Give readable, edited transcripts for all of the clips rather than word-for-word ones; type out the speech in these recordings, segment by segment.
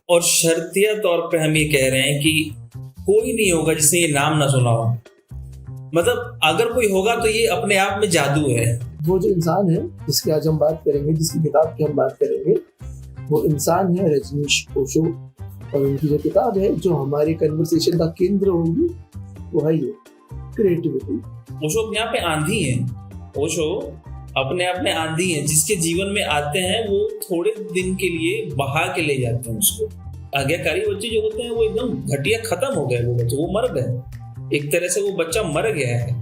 और शर्तिया तौर पे हम ये कह रहे हैं कि कोई नहीं होगा जिसने ये नाम ना सुना हो। मतलब अगर कोई होगा तो ये अपने आप में जादू है। वो जो इंसान है जिसकी आज हम बात करेंगे, जिसकी किताब की हम बात करेंगे, वो इंसान है रजनीश ओशो। और उनकी जो किताब है जो हमारी कन्वर्सेशन का केंद्र होगी वो है ये क्रिएटिविटी। ओशो अपने आप में आंधी है। ओशो अपने आप में आंधी है। जिसके जीवन में आते हैं वो थोड़े दिन के लिए बहा के ले जाते हैं उसको। आज्ञाकारी बच्चे जो होते हैं वो एकदम घटिया खत्म हो गए। वो बच्चे वो मर गए, एक तरह से वो बच्चा मर गया है।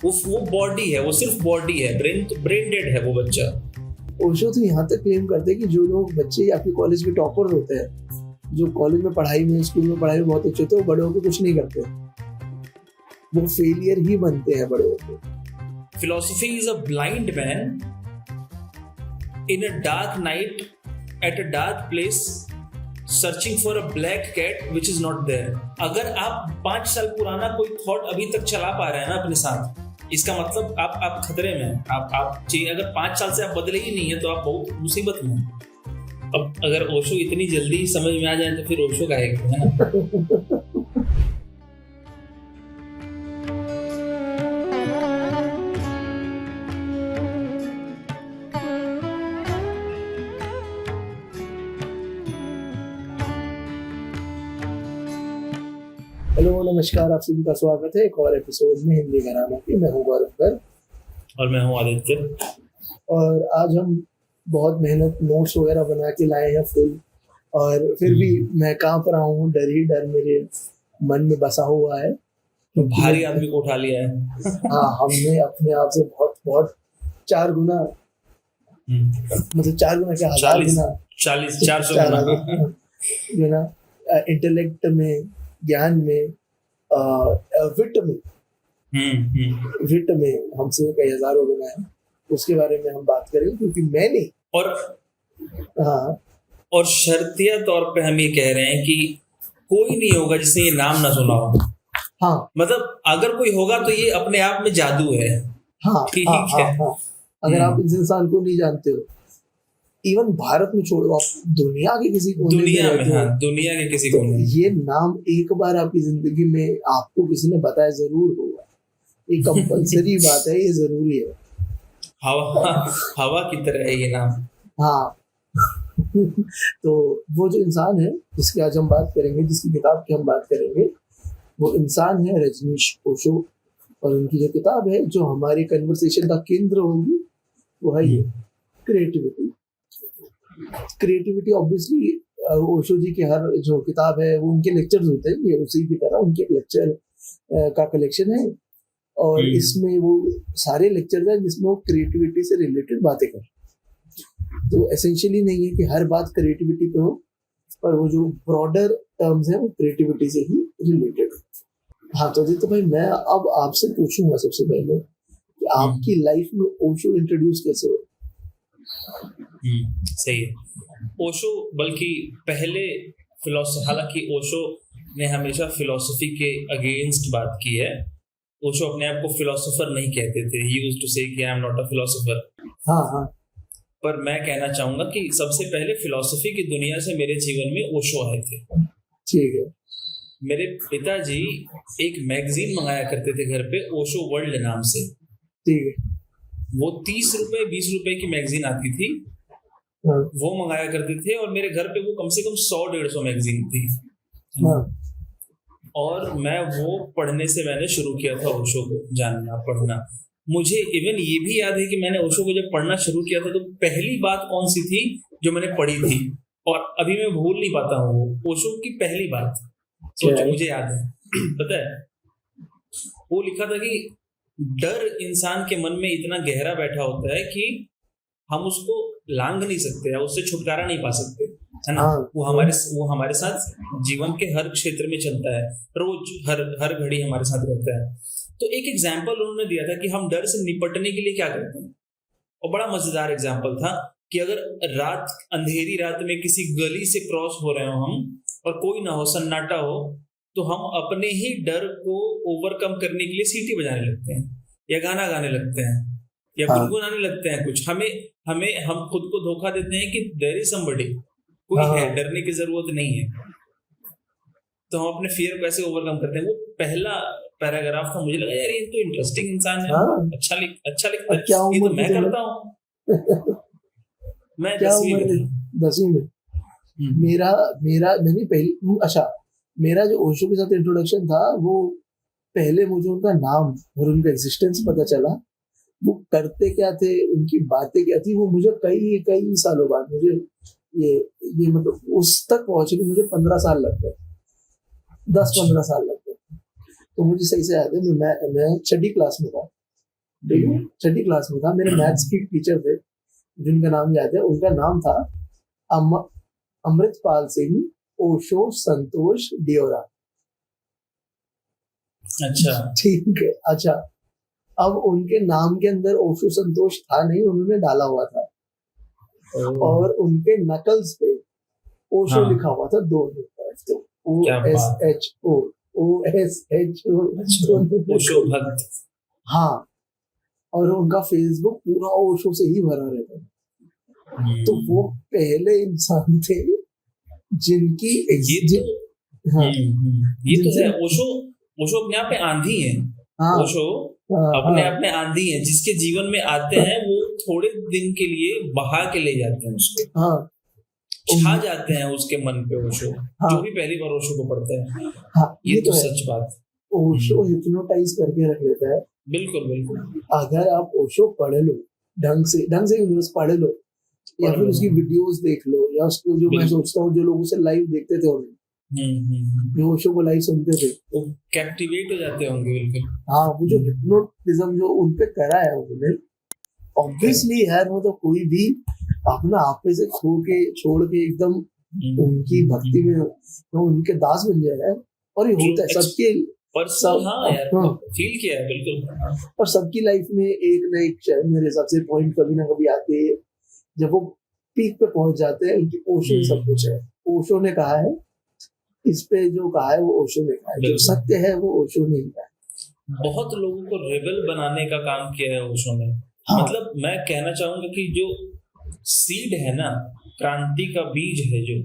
वो बॉडी है, वो सिर्फ बॉडी है, ब्रेन डेड है वो बच्चा। ओशो तो यहाँ तक क्लेम करते हैं कि जो लोग बच्चे आपके कॉलेज में टॉपर होते हैं, जो कॉलेज में पढ़ाई में स्कूल में पढ़ाई में बहुत अच्छे होते हैं, वो बड़े होकर कुछ नहीं करते, वो फेलियर ही बनते हैं बड़े होकर। Philosophy is a blind man in a dark night at a dark place searching for a black cat which is not there। अगर आप 5 साल पुराना कोई थॉट अभी तक चला पा रहे हैं ना अपने साथ, इसका मतलब आप खतरे में हैं। आप चाहिए, अगर 5 साल से आप बदले ही नहीं है तो आप बहुत मुसीबत में हैं। अब अगर ओशो इतनी जल्दी समझ में आ जाए तो फिर ओशो का है ना। हेलो नमस्कार, आप सभी का स्वागत है एक और एपिसोड में हिंदी घराना के। मैं हूँ गौरव कर और मैं हूँ आदित्य। और आज हम बहुत मेहनत नोट्स वगैरह बना के लाए हैं फुल, और फिर भी मैं कांप रहा हूँ। डर ही डर मेरे मन में बसा हुआ है। तो भारी आदमी को उठा लिया है। हाँ, हमने अपने आप से बहुत बहुत 4 गुना, मतलब 4 गुना क्या, 1000 गुना, 400 गुना इंटेलेक्ट में, ज्ञान में, विट में हमसे कई हजारों गुना है। उसके बारे में हम बात करेंगे क्योंकि मैंने और शर्तिया तौर पे हम ये कह रहे हैं कि कोई नहीं होगा जिसने ये नाम ना सुना हो। हाँ, मतलब अगर कोई होगा तो ये अपने आप में जादू है। हाँ, ठीक है। अगर आप इस इंसान को नहीं जानते हो, इवन भारत में छोड़ो, आप दुनिया के किसी कोने में दुनिया के किसी कोने में, ये नाम एक बार आपकी जिंदगी में आपको किसी ने बताया जरूर होगा। ये कंपलसरी बात है, ये जरूरी है। हवा की तरह है ये नाम। हाँ। तो वो जो इंसान है जिसकी आज हम बात करेंगे, जिसकी किताब की हम बात करेंगे, वो इंसान है रजनीश ओशो। और उनकी जो किताब है जो हमारी कन्वर्सेशन का केंद्र होगी वो है ये क्रिएटिविटी। क्रिएटिविटी ऑब्वियसली ओशो जी की हर जो किताब है वो उनके लेक्चर्स होते हैं, ये उसी की तरह उनके लेक्चर का कलेक्शन है। और इसमें वो सारे लेक्चर्स हैं जिसमें वो क्रिएटिविटी से रिलेटेड बातें कर। तो एसेंशियली नहीं है कि हर बात क्रिएटिविटी पे हो, पर वो जो ब्रॉडर टर्म्स हैं वो क्रिएटिविटी से ही रिलेटेड है। हाँ, तो भाई मैं अब आपसे पूछूंगा सबसे पहले कि आपकी लाइफ में ओशो इंट्रोड्यूस कैसे हुआ? सही है। ओशो बल्कि पहले हालांकि ओशो ने हमेशा फिलॉसफी के अगेंस्ट बात की है। ओशो अपने आप को फिलोसोफर नहीं कहते थे। ही यूज्ड टू से कि I am not a philosopher. हाँ। पर मैं कहना चाहूंगा कि सबसे पहले फिलॉसफी की दुनिया से मेरे जीवन में ओशो आए थे। ठीक है। मेरे पिताजी एक मैगजीन मंगाया करते थे घर पे, ओशो वर्ल्ड नाम से। ठीक है। वो 30 रुपए 20 रुपए की मैगजीन आती थी, वो मंगाया करते थे। और मेरे घर पे वो कम से कम 100-150 मैगजीन थी। और मैं वो पढ़ने से मैंने शुरू किया था ओशो को जानना, पढ़ना। मुझे इवन ये भी याद है कि मैंने ओशो को जब पढ़ना शुरू किया था तो पहली बात कौन सी थी जो मैंने पढ़ी थी, और अभी मैं भूल नहीं पाता हूँ वो ओशो की पहली बात। सोचो, मुझे याद है। पता है, वो लिखा था कि डर इंसान के मन में इतना गहरा बैठा होता है कि हम उसको लांघ नहीं सकते, उससे छुटकारा नहीं पा सकते, है ना। वो हमारे साथ जीवन के हर क्षेत्र में चलता है, रोज हर घड़ी हमारे साथ रहता है। तो एक एग्जाम्पल उन्होंने दिया था कि हम डर से निपटने के लिए क्या करते हैं, और बड़ा मजेदार एग्जाम्पल था कि अगर अंधेरी रात में किसी गली से क्रॉस हो रहे हो हम, और कोई ना हो, सन्नाटा हो, तो हम अपने ही डर को ओवरकम करने के लिए सीटी बजाने लगते हैं, या गाना गाने लगते हैं, या गुनगुनाने लगते हैं कुछ। हम खुद को धोखा देते हैं कि देयर इज समबडी, कोई हाँ। है, डरने की जरूरत नहीं है। तो हम अपने फियर को कैसे ओवरकम करते हैं, वो पहला पैराग्राफ था, मुझे लगा यार ये तो इंटरेस्टिंग इंसान है, हाँ। अच्छा लिखता और क्या है, ये तो उम्र थी मैं तुम्हें? करता हूँ। मैं क्या 10वीं उम्र में थी? था। 10वीं में। मेरा मेरा मैंने पहली अच्छा मेरा जो ओशो के साथ इंट्रोडक्शन था, वो पहले मुझे उनका नाम और उनका एग्जिस्टेंस पता चला। वो करते क्या थे, उनकी बातें क्या थी, वो मुझे कई कई सालों बाद मुझे ये मतलब उस तक पहुंचने में मुझे 15 साल लग गए, 10-15 साल लग गए। तो मुझे सही से याद है, मैं छठी क्लास में था, ठीक है, छठी क्लास में था। मेरे मैथ्स की टीचर थे जिनका नाम याद है, उनका नाम था अमृतपाल सिंह ओशो संतोष डियोरा। अच्छा। ठीक है, अच्छा। अब उनके नाम के अंदर ओशो संतोष था नहीं, उन्होंने डाला हुआ था, और उनके नकल्स पे ओशो हाँ। लिखा हुआ था, दो तरफ, ओ क्या एस बात। H O S H O. अच्छा, ओशो भक्त। हाँ, और उनका फेसबुक पूरा ओशो से ही भरा रहता है। तो वो पहले इंसान थे जिनकी ये तो हाँ, ये तो जिनसे है। ओशो ओशो अपने आप में आंधी है। हाँ ओशो हाँ अपने हाँ आप में आंधी है, जिसके जीवन में आते हैं वो थोड़े दिन के लिए बहा के ले जाते हैं उसको, हाँ छा जाते हैं उसके मन पे ओशो, हाँ जो भी पहली बार ओशो को पढ़ता है। हाँ, ये तो है। सच बात। ओशो हिप्नोटाइज करके रख लेता है। बिल्कुल बिल्कुल। अगर आप ओशो पढ़ लो ढंग से यूनिवर्स पढ़ लो, या फिर उसकी वीडियोस देख लो, या उसको, जो मैं सोचता हूँ जो लोग उसे लाइव देखते थे, उन्हें जो ओशो को लाइव सुनते थे, वो कैप्टिवेट हो जाते होंगे। बिल्कुल। हाँ, वो जो हिप्नोटिज्म जो उनपे करा है उन्होंने, ऑब्वियसली यार, वो तो कोई भी अपना आपे से खो के छोड़ के एकदम उनकी भक्ति में तो उनके दास बन जाए यार। और ये होता है सबके पर्सनल। हाँ यार, हाँ, फील किया है बिल्कुल। और सबकी लाइफ में एक ना एक मेरे हिसाब से पॉइंट कभी ना कभी आते हैं जब वो पीक पे पहुंच जाते हैं। उनकी ओशो ही सब कुछ है। ओशो ने कहा है, इस पे जो कहा है वो ओशो ने कहा है, जो सत्य है वो ओशो ने कहा है। बहुत लोगों को रेबल बनाने का काम किया है ओशो ने। हाँ, मतलब मैं कहना चाहूंगा कि जो सीड है ना, क्रांति का बीज है जो,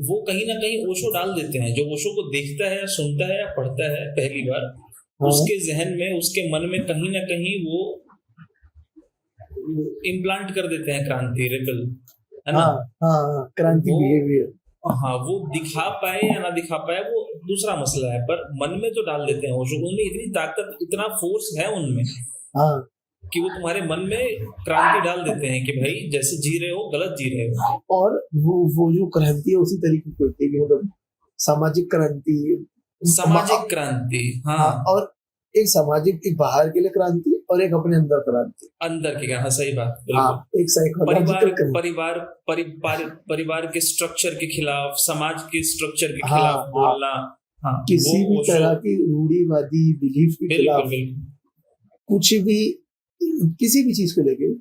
वो कहीं ना कहीं ओशो डाल देते हैं। जो ओशो को देखता है या सुनता है या पढ़ता है पहली बार, हाँ, उसके जहन में, उसके मन में कहीं ना कहीं वो इम्प्लांट कर देते हैं क्रांति, रेबल, है ना। हाँ, हाँ, हाँ, क्रांति वो बिहेवियर। हाँ, वो दिखा पाए या ना दिखा पाए वो दूसरा मसला है, पर मन में तो डाल देते हैं ओशो। उनमें इतनी ताकत, इतना फोर्स है उनमें हाँ, कि वो तुम्हारे मन में क्रांति डाल देते हैं कि भाई जैसे जी रहे हो गलत जी रहे हो। और वो जो क्रांति है उसी तरीके की होती है कि मतलब सामाजिक क्रांति, सामाजिक क्रांति। हाँ, हाँ, और एक सामाजिक, एक बाहर के लिए क्रांति और एक अपने अंदर क्रांति। अंदर की। हाँ, सही बात, हाँ, बिल्कुल। एक साइकोलॉजिकल क्रांति। परिवार के स्ट्रक्चर के खिलाफ, समाज के स्ट्रक्चर के हाँ, खिलाफ हाँ, बोलना। हाँ, किसी वो भी ओशो। तरह की रूढ़िवादी बिलीफ के बिल्कुल खिलाफ, बिल्कुल। कुछ भी, किसी भी चीज को लेके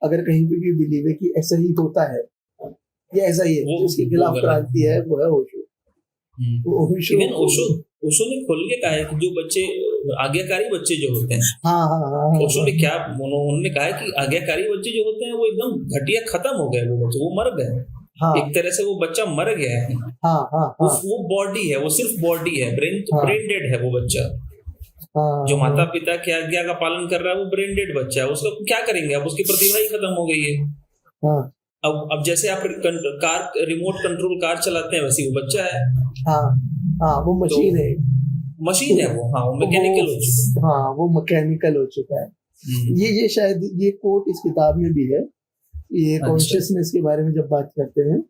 अगर कहीं पे भी बिलीव है कि ऐसा ही होता है या ऐसा ही है, वो तो उसके खिलाफ गलत क्रांति है, वो है ओशो। ओशो लेकिन ओशो ने खोल के कहा है कि जो बच्चे, आज्ञाकारी बच्चे जो होते हैं, हाँ हाँ हाँ हाँ, ओशो ने क्या, उन्होंने कहा है कि आज्ञाकारी बच्चे जो होते हैं वो एकदम घटिया, खत्म हो गए वो बच्चे, वो मर गए। हाँ, एक तरह से वो बच्चा मर गया है। हाँ, हाँ, हाँ, वो बॉडी है, वो सिर्फ बॉडी है, ब्रेन हाँ, ब्रेन डेड है वो बच्चा। हाँ, जो माता पिता की आज्ञा का पालन कर रहा है वो ब्रेन डेड बच्चा है। उसका क्या करेंगे, अब उसकी प्रतिभा ही खत्म हो गई है। हाँ, अब जैसे आप कार, रिमोट कंट्रोल कार चलाते हैं, वैसे वो बच्चा है। हाँ, हाँ, वो मशीन है, मशीन है वो। हाँ, वो मैकेनिकल हो चुका है। हाँ, वो मैकेनिकल हो चुका है। ये शायद ये कोट इस किताब में भी है। ये कॉन्शियसनेस के बारे में जब बात करते हैं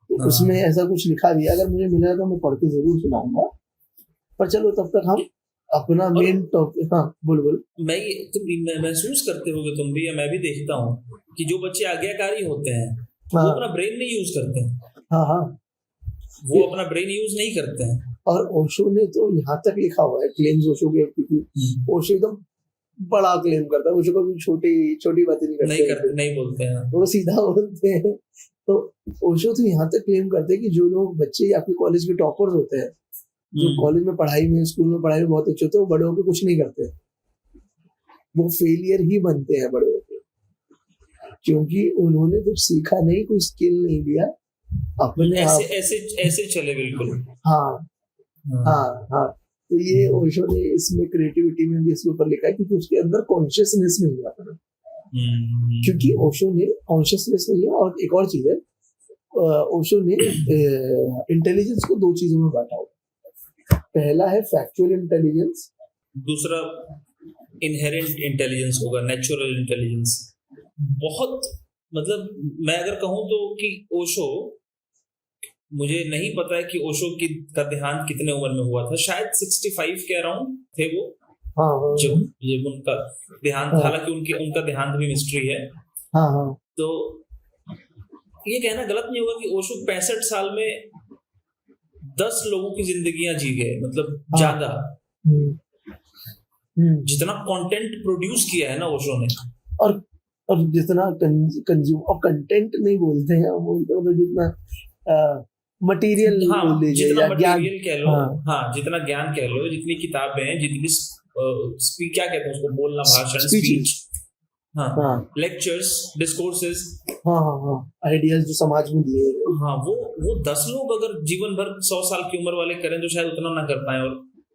तो उसमें ऐसा कुछ लिखा भी है। अगर मुझे मिला तो मैं पढ़ के जरूर सुनाऊंगा, पर चलो तब तक हम अपना मेन टॉपिक। हाँ, बोलो। तुम महसूस करते होगे तुम भी, या मैं भी देखता हूँ कि जो बच्चे आज्ञाकारी होते हैं वो हाँ, अपना ब्रेन नहीं यूज करते हैं। हाँ, हाँ, वो अपना ब्रेन यूज नहीं करते हैं। और ओशो ने तो यहाँ तक लिखा हुआ है, क्लेम्स ओशो के, क्योंकि ओशो एकदम बड़ा क्लेम करता है। ओशो कभी छोटी छोटी बातें नहीं करते, नहीं बोलते हैं। वो सीधा बोलते हैं। तो ओशो तो यहाँ तक क्लेम करते हैं कि जो लोग बच्चे आपके कॉलेज के टॉपर्स होते हैं, जो कॉलेज में पढ़ाई में, स्कूल में पढ़ाई में बहुत अच्छे होते हैं, वो बड़े होकर कुछ नहीं करते, वो फेलियर ही बनते हैं बड़े होकर, क्योंकि उन्होंने कुछ सीखा नहीं, कोई स्किल नहीं लिया, अपने ऐसे आप। ऐसे ऐसे चले बिल्कुल। हाँ हाँ। हाँ हाँ। तो ये ओशो ने इसमें क्रिएटिविटी में भी इसके ऊपर लिखा है, क्योंकि उसके अंदर कॉन्शियसनेस नहीं है अपना। क्योंकि ओशो ने कॉन्शियसनेस नहीं है। और एक और चीज है, ओशो ने इंटेलिजेंस को दो चीजों में बांटा हुआ। पहला है फैक्चुअल इंटेलिजेंस, दूसरा इनहेरेंट इंटेलिजेंस होगा, नेचुरल इंटेलिजेंस। बहुत मतलब मैं अगर कहूँ तो कि ओशो, मुझे नहीं पता है कि ओशो की का देहांत कितने उम्र में हुआ था, शायद 65 के अराउंड थे वो हाँ हाँ जब उनका देहांत। हाँ हालांकि उनका देहांत भी मिस्ट्री है। हाँ हाँ तो ये कहना गलत नहीं होगा कि ओशो 65 साल में 10 लोगों की जिंदगियां जी गए, मतलब हाँ। ज्यादा। हम्म, जितना कंटेंट प्रोड्यूस किया है ना ओशो ने, और जितना कंज्यूम, और कंटेंट नहीं बोलते हैं हम, बोलते हैं जितना मटेरियल हाँ बोल लीजिए जितना या ज्ञान। मटेरियल कह लो, हाँ हाँ जितना ज्ञान कह लो, जितनी किताबें हैं, जितनी क्या कहते हैं उसको, बोलना, भाषण, स्पीचेस। स्पीच, हाँ हाँ लेक्चर्स, डिस्कोर्सेस, हाँ हाँ हाँ, आइडियाज जो समाज में दिए गए। हाँ वो 10 लोग अगर जीवन भर 100 साल की उम्र वाले करें तो शायद उतना ना कर पाए। और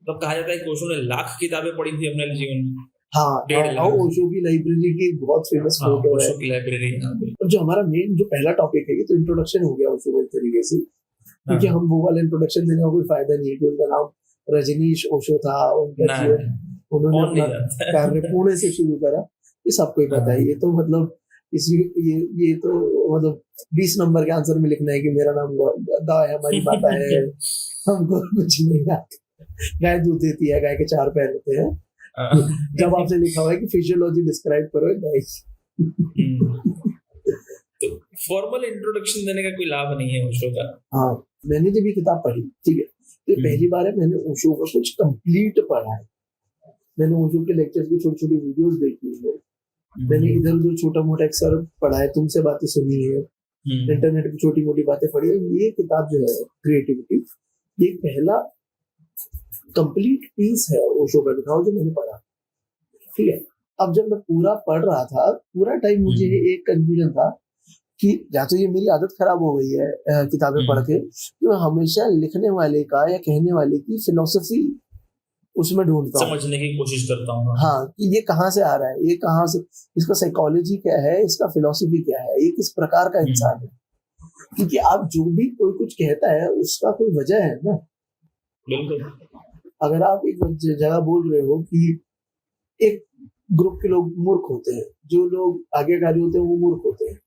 तब कहा जाता है कि ओशो ने लाख किताबें पढ़ी थी अपने जीवन में। हाँ 1.5 लाख। ओशो की लाइब्रेरी की बहुत फेमस हाँ फोटो है। ओशो की लाइब्रेरी। और जो हमारा मेन जो पहला टॉपिक है, ये तो इंट्रोडक्शन हो गया ओशो को एक तरीके से, क्योंकि हम वो वाला इंट्रोडक्शन देने का कोई फायदा नहीं है कि उनका नाम रजनीश ओशो था, उनका उन्होंने अपना कार्य पुणे से शुरू करा, ये सबको ही पता है। ये तो मतलब ये तो मतलब 20 नंबर के आंसर में लिखना है कि मेरा नाम गौदा है, हमारी माता है, हमको कुछ नहीं आता। गाय दूध देती है, गाय के 4 पैर होते हैं। जब आपसे लिखा हुआ है कि फिजियोलॉजी डिस्क्राइब करो गाय, तो फॉर्मल इंट्रोडक्शन देने का कोई लाभ नहीं है ओशो का। हाँ मैंने जब ये किताब पढ़ी, ठीक है, तो पहली बार है मैंने ओशो का कुछ कंप्लीट पढ़ा है। मैंने ओशो के लेक्चर्स की छोटी छोटी वीडियोस देखी है, मैंने इधर उधर छोटा मोटा एक्सर पढ़ा है, तुमसे बातें सुनी है, इंटरनेट की छोटी मोटी बातें पढ़ी है। ये किताब जो है क्रिएटिविटी, ये पहला कंप्लीट पीस है ओशो का लिखा हुआ जो मैंने पढ़ा, ठीक है। अब जब मैं पूरा पढ़ रहा था, पूरा टाइम मुझे एक कंफ्यूजन था कि या तो ये मेरी आदत खराब हो गई है किताबें पढ़ के, कि मैं हमेशा लिखने वाले का या कहने वाले की फिलोसफी उसमें ढूंढता हूँ, समझने की कोशिश करता हूँ। हाँ कि ये कहाँ से आ रहा है, ये कहाँ से, इसका साइकोलॉजी क्या है, इसका फिलोसफी क्या है, ये किस प्रकार का इंसान है। क्योंकि आप जो भी कोई कुछ कहता है उसका कोई वजह है ना। बिल्कुल। अगर आप एक जगह बोल रहे हो कि एक ग्रुप के लोग मूर्ख होते हैं, जो लोग आज्ञाकारी होते हैं वो मूर्ख होते हैं,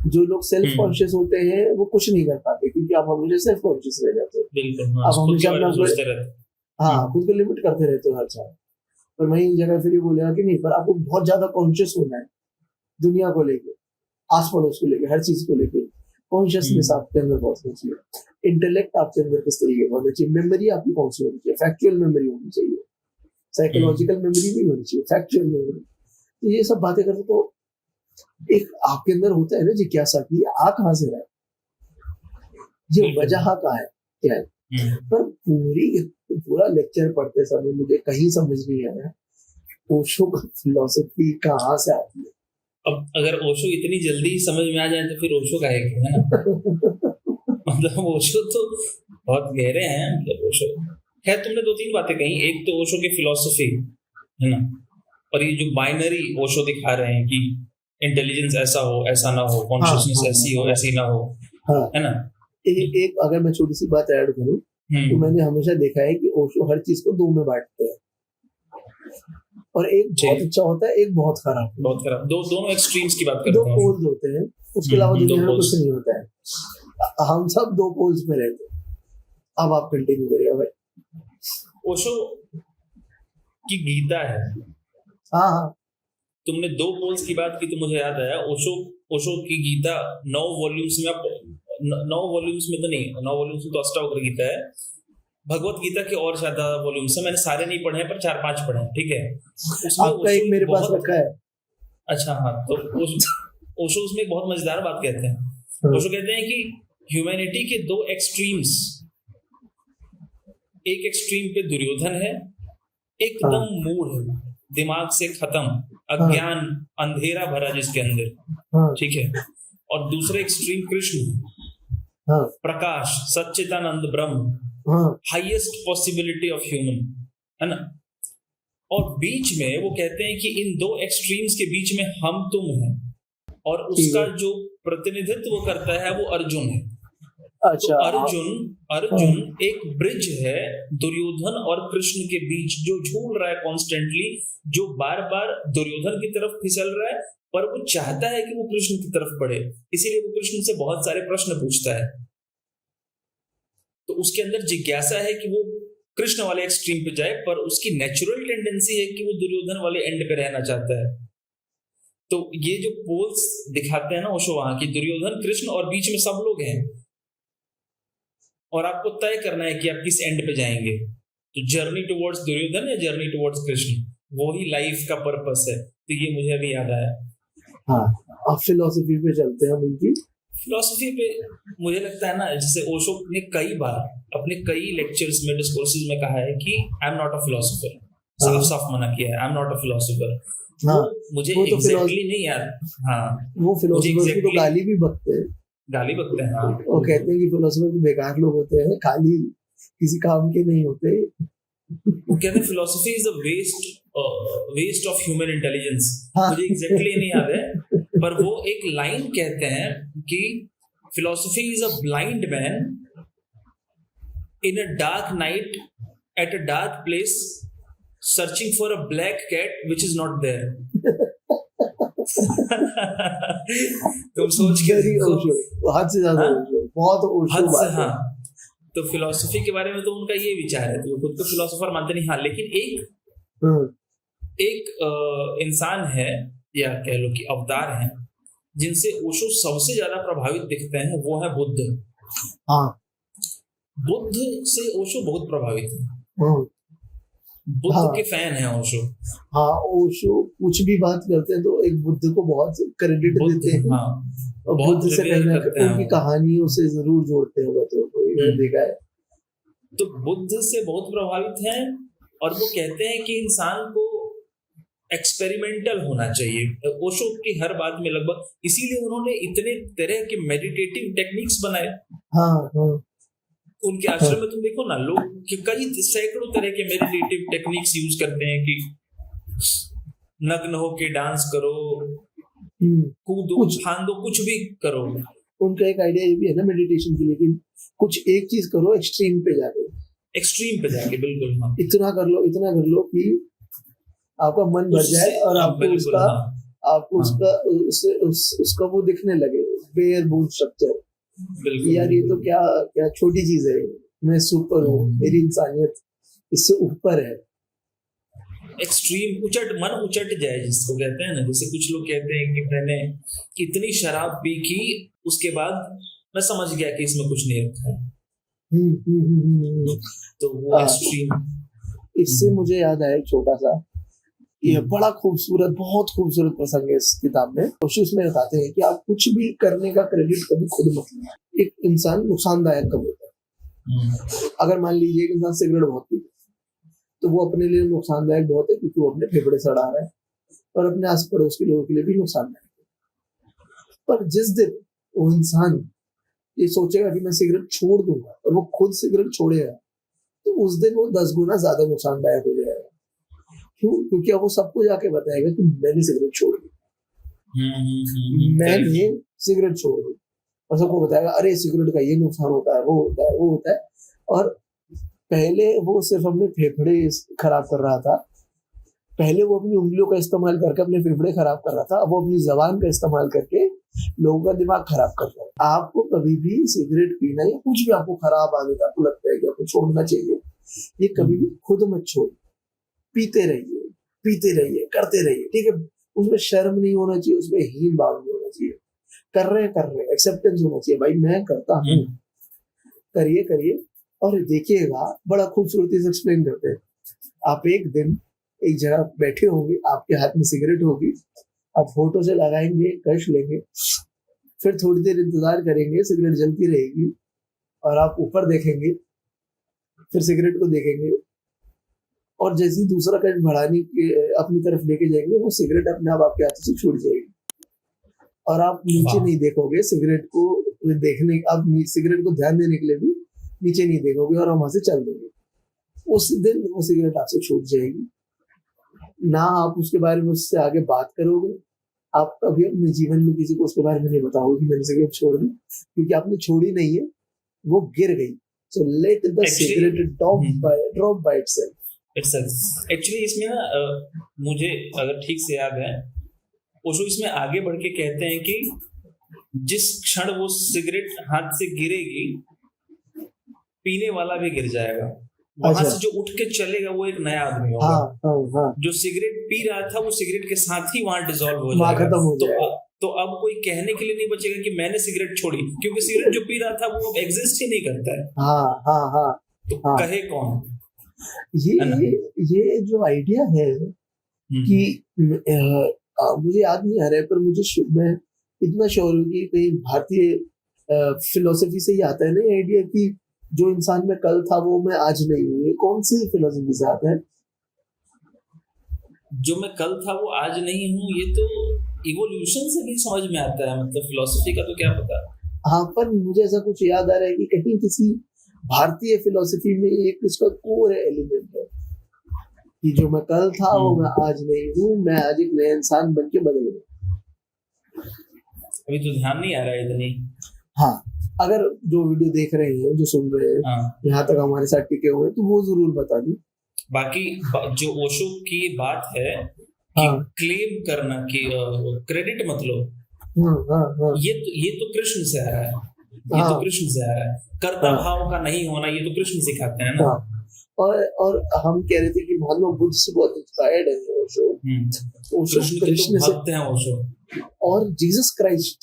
जो लोग सेल्फ कॉन्शियस होते हैं वो कुछ नहीं कर पाते, क्योंकि आप हमेशा सेल्फ कॉन्शियस रह जाते हो। बिल्कुल, आप हमेशा अपना सोचते रहते हैं। हाँ खुद को लिमिट करते रहते हो हर जगह। पर वही जगह फिर ये बोलेगा कि नहीं, पर आपको बहुत ज्यादा कॉन्शियस होना है दुनिया को लेके, आस पड़ोस को लेके, हर चीज को लेके। कॉन्शियसनेस आपके अंदर बहुत होनी चाहिए, इंटेलेक्ट आपके अंदर किस तरीके का होना चाहिए, मेमोरी आपकी कौन सी होनी चाहिए, फैक्चुअल मेमोरी होनी चाहिए, साइकोलॉजिकल मेमोरी भी होनी चाहिए, फैक्चुअल मेमोरी। तो ये सब बातें करते तो एक आपके अंदर होता है ना जिज्ञासा की आ कहाँ से रहा है, ये वजह कहाँ है, क्या है। पर पूरा लेक्चर पढ़ते समय मुझे कहीं समझ नहीं आया ओशो का फिलॉसफी कहाँ से आती है। अब अगर ओशो इतनी जल्दी समझ में आ जाए तो फिर ओशो का है ना। मतलब ओशो तो बहुत गहरे हैं, मतलब ओशो। खैर तुमने 2-3 बातें कही, एक तो ओशो की फिलॉसफी है ना, और ये जो बाइनरी ओशो दिखा रहे हैं कि इंटेलिजेंस ऐसा हो ऐसा ना हो, कॉन्शियसनेस ऐसी हो ऐसी ना हो, है ना। एक अगर मैं छोटी सी बात ऐड करूं तो मैंने हमेशा देखा है कि ओशो हर चीज को 2 में बांटते हैं, और एक बहुत अच्छा होता है, एक बहुत खराब। दोनों एक्सट्रीम्स की बात करते हैं, 2 पोल्स होते हैं, उसके अलावा दुनिया में कुछ नहीं होता है। हम सब 2 पोल्स में रहते हैं। अब आप कंटिन्यू करिए भाई। ओशो की गीता है, हाँ तुमने 2 पोल्स की बात की तो मुझे याद आया, ओशो की गीता 9 वॉल्यूम्स में, 9 वॉल्यूम्स में तो नहीं, 9 वॉल्यूम्स में तो अष्टावक्र गीता है। भगवत गीता के और ज्यादा वॉल्यूम्स हैं, मैंने सारे नहीं पढ़े हैं पर 4-5 पढ़े हैं, ठीक है। आपका एक मेरे पास रखा है। अच्छा हाँ, तो ओशो उसमें बहुत मजेदार बात कहते हैं। ओशो कहते हैं कि ह्यूमैनिटी के 2 एक्सट्रीम्स, एक एक्सट्रीम पे दुर्योधन है, एकदम मूढ़, दिमाग से खत्म, अज्ञान, अंधेरा भरा जिसके अंदर, ठीक है, और दूसरे एक्सट्रीम कृष्ण, हाँ प्रकाश, सच्चिदानंद ब्रह्म, हाँ हाईएस्ट पॉसिबिलिटी ऑफ ह्यूमन, है ना। और बीच में वो कहते हैं कि इन दो एक्सट्रीम्स के बीच में हम तुम हैं, और उसका जो प्रतिनिधित्व करता है वो अर्जुन है। तो अच्छा अर्जुन एक ब्रिज है दुर्योधन और कृष्ण के बीच, जो झूल रहा है कॉन्स्टेंटली, जो बार बार दुर्योधन की तरफ फिसल रहा है, पर वो चाहता है कि वो कृष्ण की तरफ बढ़े, इसीलिए वो कृष्ण से बहुत सारे प्रश्न पूछता है। तो उसके अंदर जिज्ञासा है कि वो कृष्ण वाले एक्सट्रीम पे जाए, पर उसकी नेचुरल टेंडेंसी है कि वो दुर्योधन वाले एंड पे रहना चाहता है। तो ये जो पोल्स दिखाते हैं ना ओशो वहां की, दुर्योधन, कृष्ण और बीच में सब लोग हैं, और आपको तय करना है कि आप किस एंड पे जाएंगे। तो जर्नी टुवर्ड्स दुर्योधन या जर्नी टुवर्ड्स कृष्ण, वो ही लाइफ का पर्पस है। तो ये मुझे अभी याद आया। हाँ, अब फिलोसफी पे चलते हैं हम इनकी। फिलोसफी पे मुझे लगता है ना, जैसे ओशो ने कई बार अपने कई लेक्चर्स में, डिस्कोर्सेज में कहा है कि I am not a philosopher, साफ साफ मना किया है, I am not a philosopher. हाँ, मुझे वो तो एग्जैक्टली नहीं याद। हाँ, वो फिलोसफर की तो exactly गाली भी बकते हैं, गाली बकते हैं। हाँ, वो कहते हैं कि फिलोसफर बेकार लोग होते हैं, खाली किसी काम के नहीं होते। वो कहते हैं philosophy is a waste of human intelligence. हाँ। मुझे एग्जैक्टली नहीं याद है, पर वो एक लाइन कहते हैं कि philosophy is a blind man in a dark night at a dark place searching for a black cat which is not there. तुम सोच के देखो, हद से ज्यादा ओशो, बहुत ओशो हद से। बात है। हाँ, तो फिलोसफी के बारे में तो उनका ये विचार है, तो वो खुद को फिलोसोफर मानते नहीं। हाँ, लेकिन एक इंसान है, या कह लो कि अवतार है, जिनसे ओशो सबसे ज्यादा प्रभावित दिखते हैं, वो है बुद्ध। हाँ, बुद्ध से ओशो बहुत प्रभावित है, हाँ, बुद्ध हाँ, के फैन है ओशो। हाँ, ओशो कुछ भी बात करते हैं तो एक बुद्ध को बहुत क्रेडिट देते हैं। हाँ, और बहुत बुद्ध से revere कहीं ना करते कहीं हैं उनकी वो। कहानियों से जरूर जोड़ते हैं बच्चों को, ये देखा है। तो बुद्ध से बहुत प्रभावित हैं, और वो कहते हैं कि इंसान को एक्सपेरिमेंटल होना चाहिए। ओशो की हर बात में लगभग, इसीलिए उन्होंने इतने तरह के मेडिटेटिव टेक्निक्स बनाए। हाँ, हाँ, उनके आश्रम में तुम देखो ना, लोग कई सैकड़ों तरह के मेडिटेटिव टेक्निक्स यूज करते हैं कि नग्न होके डांस करो, कूदो, फांदो, कुछ भी करो। उनका एक आइडिया ये भी है ना मेडिटेशन की, लेकिन कुछ एक चीज करो एक्सट्रीम पे जाके, बिल्कुल। हाँ, इतना कर लो कि आपका मन भर जाए और आपको उसका आपको उसका वो दिखने लगे, बेयर बोन स्ट्रक्चर। यार ये तो क्या क्या छोटी चीज है, मैं सुपर हूँ, मेरी इंसानियत इससे ऊपर है। एक्सट्रीम मन उचट जाए जिसको कहते हैं ना। जैसे कुछ लोग कहते हैं कि मैंने इतनी शराब पी कि उसके बाद मैं समझ गया कि इसमें कुछ नहीं रखा है। तो वो एक्सट्रीम। इससे मुझे याद आया एक छोटा सा, ये बड़ा खूबसूरत, बहुत खूबसूरत प्रसंग है इस किताब में। उसमें बताते हैं कि आप कुछ भी करने का क्रेडिट कभी खुद मत लेना। एक इंसान नुकसानदायक कब होता है। अगर मान लीजिए एक इंसान सिगरेट बहुत पीता है तो वो अपने लिए नुकसानदायक बहुत है, क्योंकि वो अपने फेफड़े सड़ा रहा है, और अपने आस पड़ोस के लोगों के लिए भी नुकसानदायक है। पर जिस दिन वो इंसान ये सोचेगा कि मैं सिगरेट छोड़ दूंगा, और वो खुद सिगरेट छोड़ेगा, तो उस दिन वो 10 गुना ज्यादा नुकसानदायक हो जाएगा। क्यों? क्योंकि अब वो सबको जाके बताएगा कि मैंने सिगरेट छोड़ दी, मैंने सिगरेट छोड़ दी, और सबको बताएगा अरे सिगरेट का ये नुकसान होता है, वो होता है, वो होता है। और पहले वो सिर्फ अपने फेफड़े खराब कर रहा था, पहले वो अपनी उंगलियों का इस्तेमाल करके अपने फेफड़े खराब कर रहा था, अब वो अपनी जबान का इस्तेमाल करके लोगों का दिमाग खराब कर रहा है। आपको कभी भी सिगरेट पीना या कुछ भी आपको खराब आदत आपको लगता है कि आपको छोड़ना चाहिए, ये कभी भी खुद मत छोड़िए, पीते रहिए, करते रहिए, ठीक है। उसमें शर्म नहीं होना चाहिए, उसमें हीन भाव नहीं होना चाहिए। कर रहे हैं, एक्सेप्टेंस होना चाहिए, भाई मैं करता हूँ, करिए। और देखिएगा, बड़ा खूबसूरती से एक्सप्लेन करते हैं। आप एक दिन एक जगह बैठे होंगे, आपके हाथ में सिगरेट होगी, आप फोटो से लगाएंगे, कश लेंगे, फिर थोड़ी देर इंतजार करेंगे, सिगरेट जलती रहेगी, और आप ऊपर देखेंगे, फिर सिगरेट को देखेंगे, और जैसे ही दूसरा कश बढ़ाने के अपनी तरफ लेके जाएंगे, वो सिगरेट अपने आप आपके हाथों से छूट जाएगी, और आप नीचे नहीं देखोगे, सिगरेट को देखने, आप सिगरेट को ध्यान देने के लिए भी नीचे नहीं देखोगे और वहां से चल दोगे, उस दिन वो सिगरेट आपसे छूट जाएगी। ना आप उसके बारे में उससे आगे बात करोगे, आप कभी अपने जीवन में किसी को उसके बारे में नहीं बताओगे कि मैंने सिगरेट छोड़ दी, क्योंकि आपने छोड़ी नहीं है, वो गिर गई। So let the cigarette drop by itself. Actually इसमें ना मुझे अगर ठीक से याद है, ओशो इसमें आगे बढ़ के कहते हैं कि जिस क्षण वो सिगरेट हाथ से गिरेगी, पीने वाला भी गिर जाएगा, वहां से जो उठ के चलेगा वो एक नया आदमी होगा। हाँ। जो सिगरेट पी रहा था वो सिगरेट के साथ ही वहां डिसॉल्व हो वहाँ जाएगा। खत्म हो जाएगा। तो अब कोई कहने के लिए नहीं बचेगा कि मैंने सिगरेट छोड़ी, क्योंकि सिगरेट जो पी रहा था वो एग्जिस्ट ही नहीं करता है। तो कहे कौन? ये जो आइडिया है कि मुझे याद नहीं आ रहा है, पर मैं इतना श्योर हूँ कि कहीं भारतीय फिलोसफी से ही आता है ना ये आइडिया कि जो इंसान में कल था वो मैं आज नहीं हूँ। ये कौन सी फिलोसफी से आता है? जो मैं कल था वो आज नहीं हूँ, ये तो इवोल्यूशन से भी समझ में आता है, मतलब फिलोसफी का तो क्या पता। हाँ, पर मुझे ऐसा कुछ याद आ रहा है कि कहीं किसी भारतीय फिलोसफी में एक इसका कोर एलिमेंट है कि जो मैं कल था वो मैं आज नहीं हूँ, मैं आज एक नया इंसान बन के बदल गया। अभी तो ध्यान नहीं आ रहा है इतनी। हाँ, अगर जो वीडियो देख रहे हैं, जो सुन रहे हैं, यहाँ तक हमारे साथ टिके हुए हैं, तो वो जरूर बता दी। बाकी जो ओशो की बात है कि क्लेम करना कि क्रेडिट मत लो, ये तो कृष्ण से आ रहा है। तो कृष्ण से आ रहा है। कर्ता भाव का नहीं होना, ये तो कृष्ण सिखाते हैं ना। और हम कह रहे थे कि मान लो बुद्ध से बहुत इंस्पायर्ड है ओशो, कृष्ण से भक्त हैं ओशो, और जीसस क्राइस्ट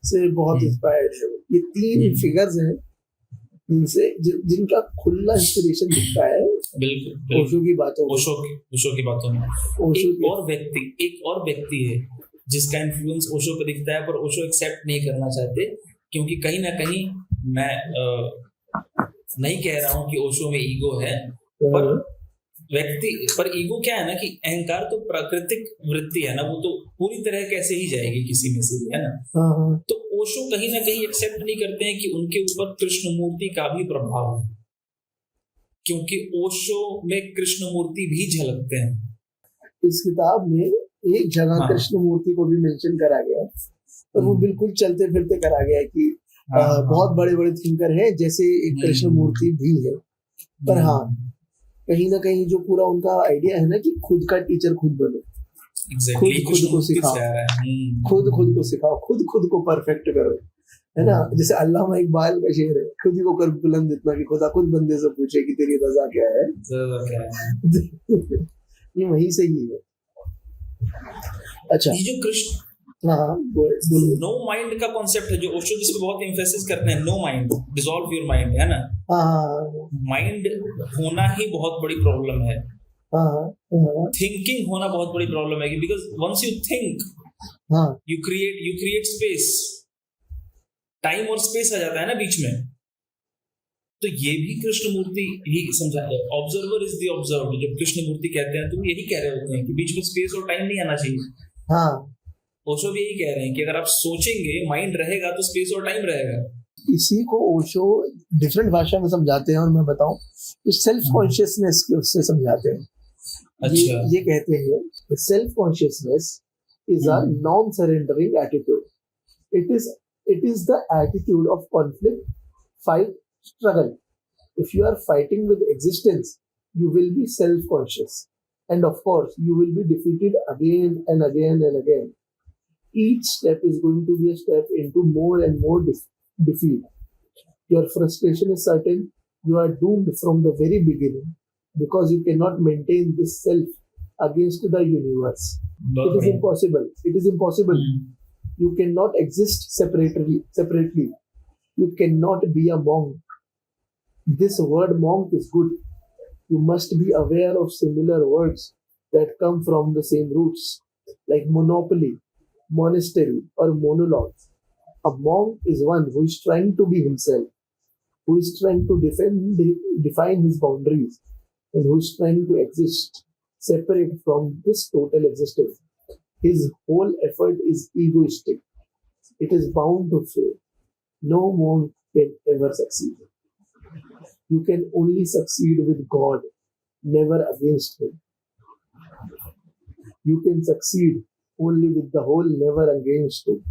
से बहुत इंस्पायर्ड है। ये तीन फिगर्स हैं जिनका खुला इंस्पिरेशन दिखता है बिल्कुल ओशो की बातों में। ओशो की बातों में एक और व्यक्ति है जिसका इन्फ्लुएंस ओशो पे दिखता है, पर ओशो एक्सेप्ट नहीं करना चाहते, क्योंकि कहीं ना कहीं मैं नहीं कह रहा हूँ कि ओशो में ईगो है, पर ईगो क्या है ना कि अहंकार तो प्राकृतिक वृत्ति है ना, वो तो पूरी तरह कैसे ही जाएगी किसी में से भी, है ना। तो ओशो कहीं ना कहीं एक्सेप्ट नहीं करते हैं कि उनके ऊपर कृष्ण मूर्ति का भी प्रभाव है, क्योंकि ओशो में कृष्ण मूर्ति भी झलकते हैं। इस किताब में एक जगह कृष्ण मूर्ति को भी मेंशन करा गया है, और वो बिल्कुल चलते फिरते करा गया है कि बहुत बड़े बड़े थिंकर हैं जैसे एक कृष्ण मूर्ति भी है। पर हाँ, कहीं ना कहीं जो पूरा उनका आइडिया है ना कि खुद का टीचर खुद बनो, खुद को सिखाओ, खुद को सिखाओ, खुद को परफेक्ट करो, है ना। जैसे अल्लामा इकबाल का शेर है, खुद ही को कर बुलंद इतना कि खुदा खुद बंदे से पूछे कि तेरी रजा क्या है। ये वहीं से ही है। अच्छा, ये जो कृष्ण नो माइंड का कॉन्सेप्ट है जो ओशो जिस पे बहुत एम्फेसिस करते हैं, no mind, dissolve your mind, है ना। माइंड होना ही बहुत बड़ी प्रॉब्लम है। थिंकिंग होना बहुत बड़ी प्रॉब्लम है, because once you think you create space, time और स्पेस आ जाता है ना बीच में। तो ये भी कृष्ण मूर्ति ही समझाता है, ऑब्जर्वर इज द ऑब्जर्व्ड। जब कृष्ण मूर्ति कहते हैं तो यही कह रहे होते हैं कि बीच में स्पेस और टाइम नहीं आना चाहिए। ओशो भी यही कह रहे हैं कि अगर आप सोचेंगे, माइंड रहेगा तो स्पेस और टाइम रहेगा। इसी को ओशो डिफरेंट भाषा में समझाते हैं, और मैं बताऊं तो सेल्फ कॉन्शियसनेस के उससे समझाते हैं। अच्छा। ये कहते हैं self consciousness is a non surrendering attitude. It is the attitude of conflict, fight, struggle. If you are fighting with existence, you will be self-conscious, and of course you will be defeated again and again and again. Each step is going to be a step into more and more defeat. Your frustration is certain. You are doomed from the very beginning, because you cannot maintain this self against the universe. It is impossible. It is impossible. You cannot exist separately. You cannot be a monk. This word monk is good. You must be aware of similar words that come from the same roots, like monopoly, monastery, or monologue. A monk is one who is trying to be himself, who is trying to define his boundaries, and who is trying to exist separate from this total existence. His whole effort is egoistic. It is bound to fail. No monk can ever succeed. You can only succeed with God, never against Him. You can succeed only with the whole, never against Him.